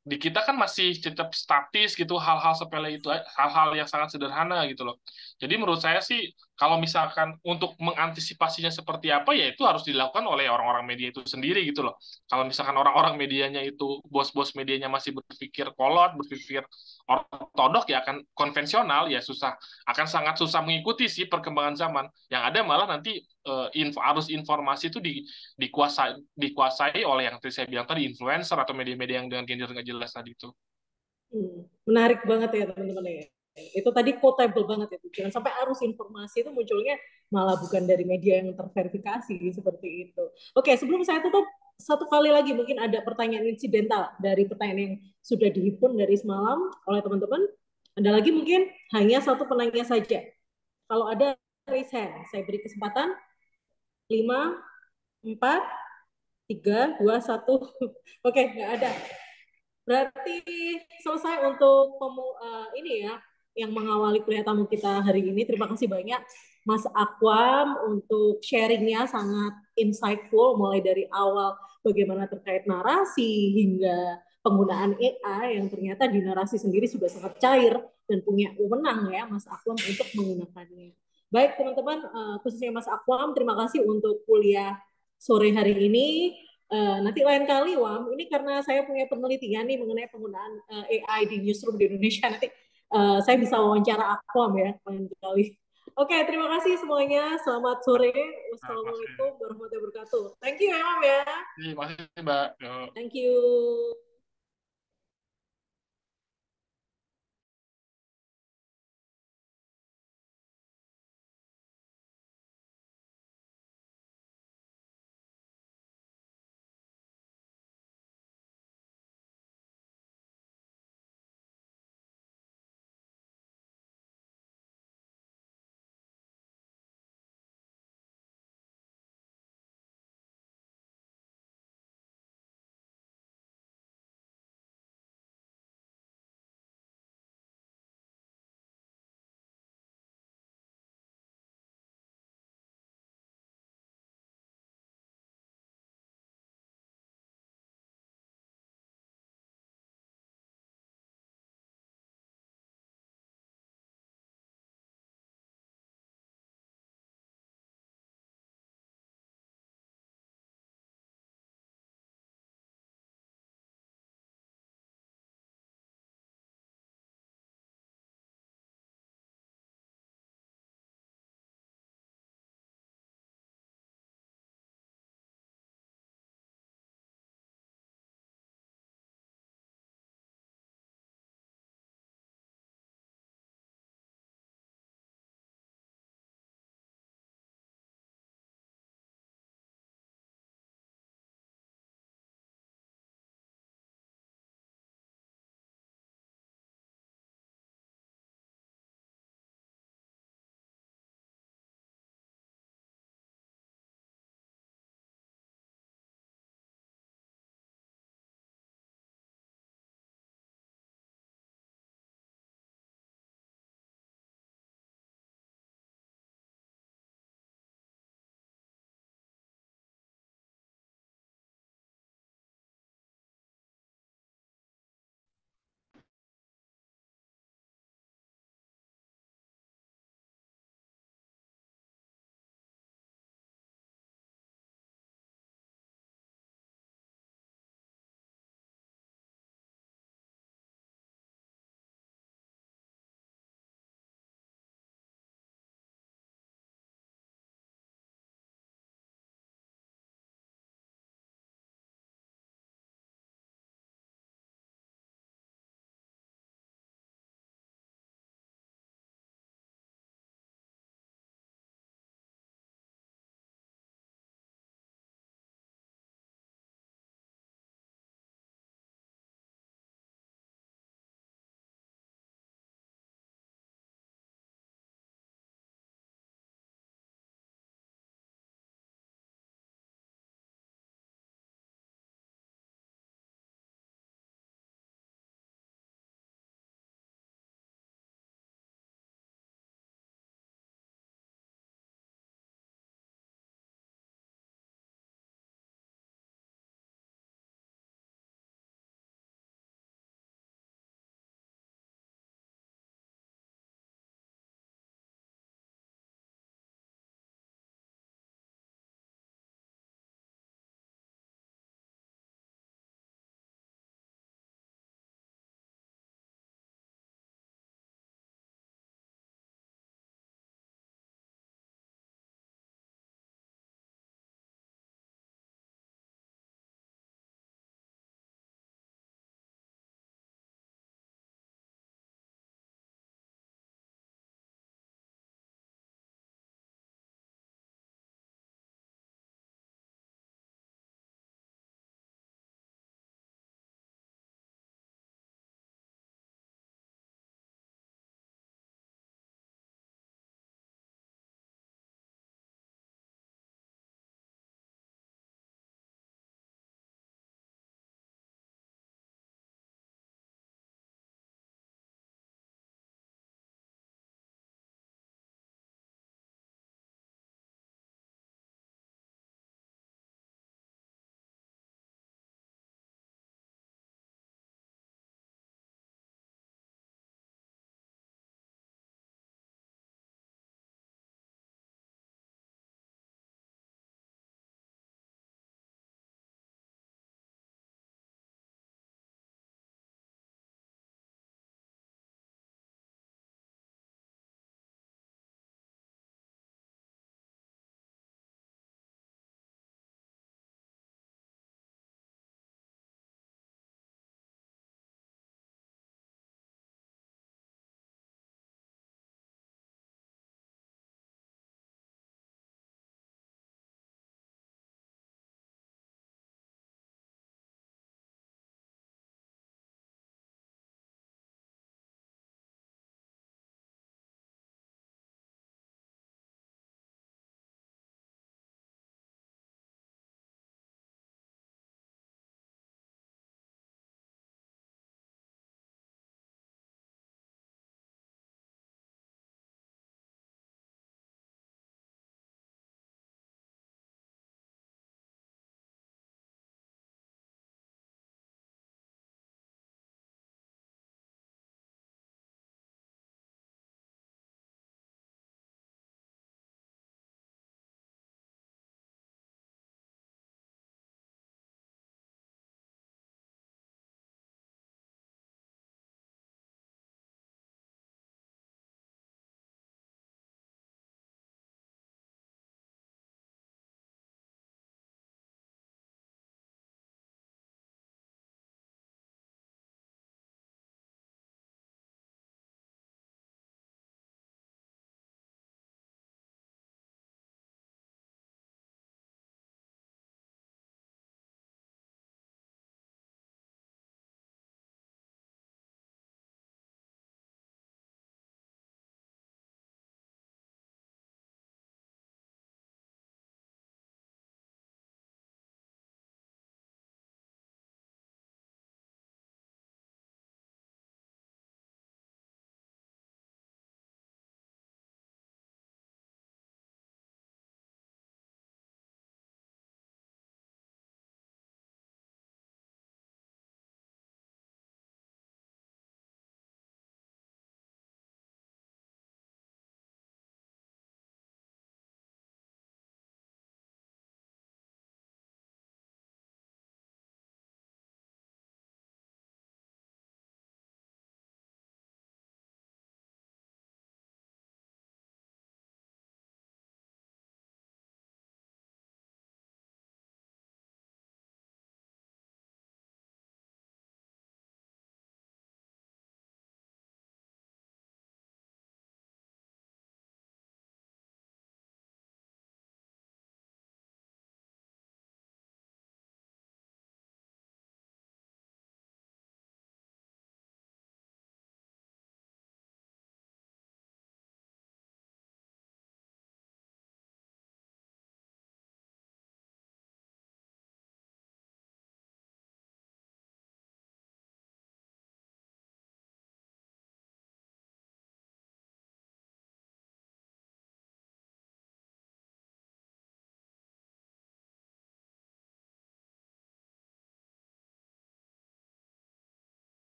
Di kita kan masih tetap statis gitu, hal-hal sepele itu, hal-hal yang sangat sederhana gitu loh. Jadi menurut saya sih kalau misalkan untuk mengantisipasinya seperti apa ya itu harus dilakukan oleh orang-orang media itu sendiri gitu loh. Kalau misalkan orang-orang medianya itu, bos-bos medianya masih berpikir kolot, berpikir ortodok ya akan konvensional ya akan sangat susah mengikuti sih perkembangan zaman. Yang ada malah nanti arus informasi itu dikuasai oleh yang tadi saya bilang tadi, influencer atau media-media yang dengan gender nggak jelas tadi itu. Menarik banget ya teman-teman ya. Itu tadi quotable banget itu. Jangan sampai arus informasi itu munculnya malah bukan dari media yang terverifikasi seperti itu. Oke, sebelum saya tutup, satu kali lagi mungkin ada pertanyaan insidental dari pertanyaan yang sudah dihimpun dari semalam oleh teman-teman. Ada lagi mungkin hanya satu penanya saja. Kalau ada raise hand, saya beri kesempatan. 5, 4, 3, 2, 1. Oke, nggak ada. Berarti selesai untuk ini ya, yang mengawali kuliah tamu kita hari ini. Terima kasih banyak Mas Aquam untuk sharingnya, sangat insightful, mulai dari awal bagaimana terkait narasi hingga penggunaan AI yang ternyata di narasi sendiri sudah sangat cair dan punya wewenang ya Mas Aquam untuk menggunakannya. Baik teman-teman, khususnya Mas Aquam, terima kasih untuk kuliah sore hari ini. Nanti lain kali Wam, ini karena saya punya penelitian nih mengenai penggunaan AI di newsroom di Indonesia, nanti saya bisa wawancara Aquam ya lain kali. Oke, terima kasih semuanya. Selamat sore. Wassalamualaikum warahmatullahi wabarakatuh. Thank you ya, Mam ya. Terima kasih, Mbak. Yo. Thank you.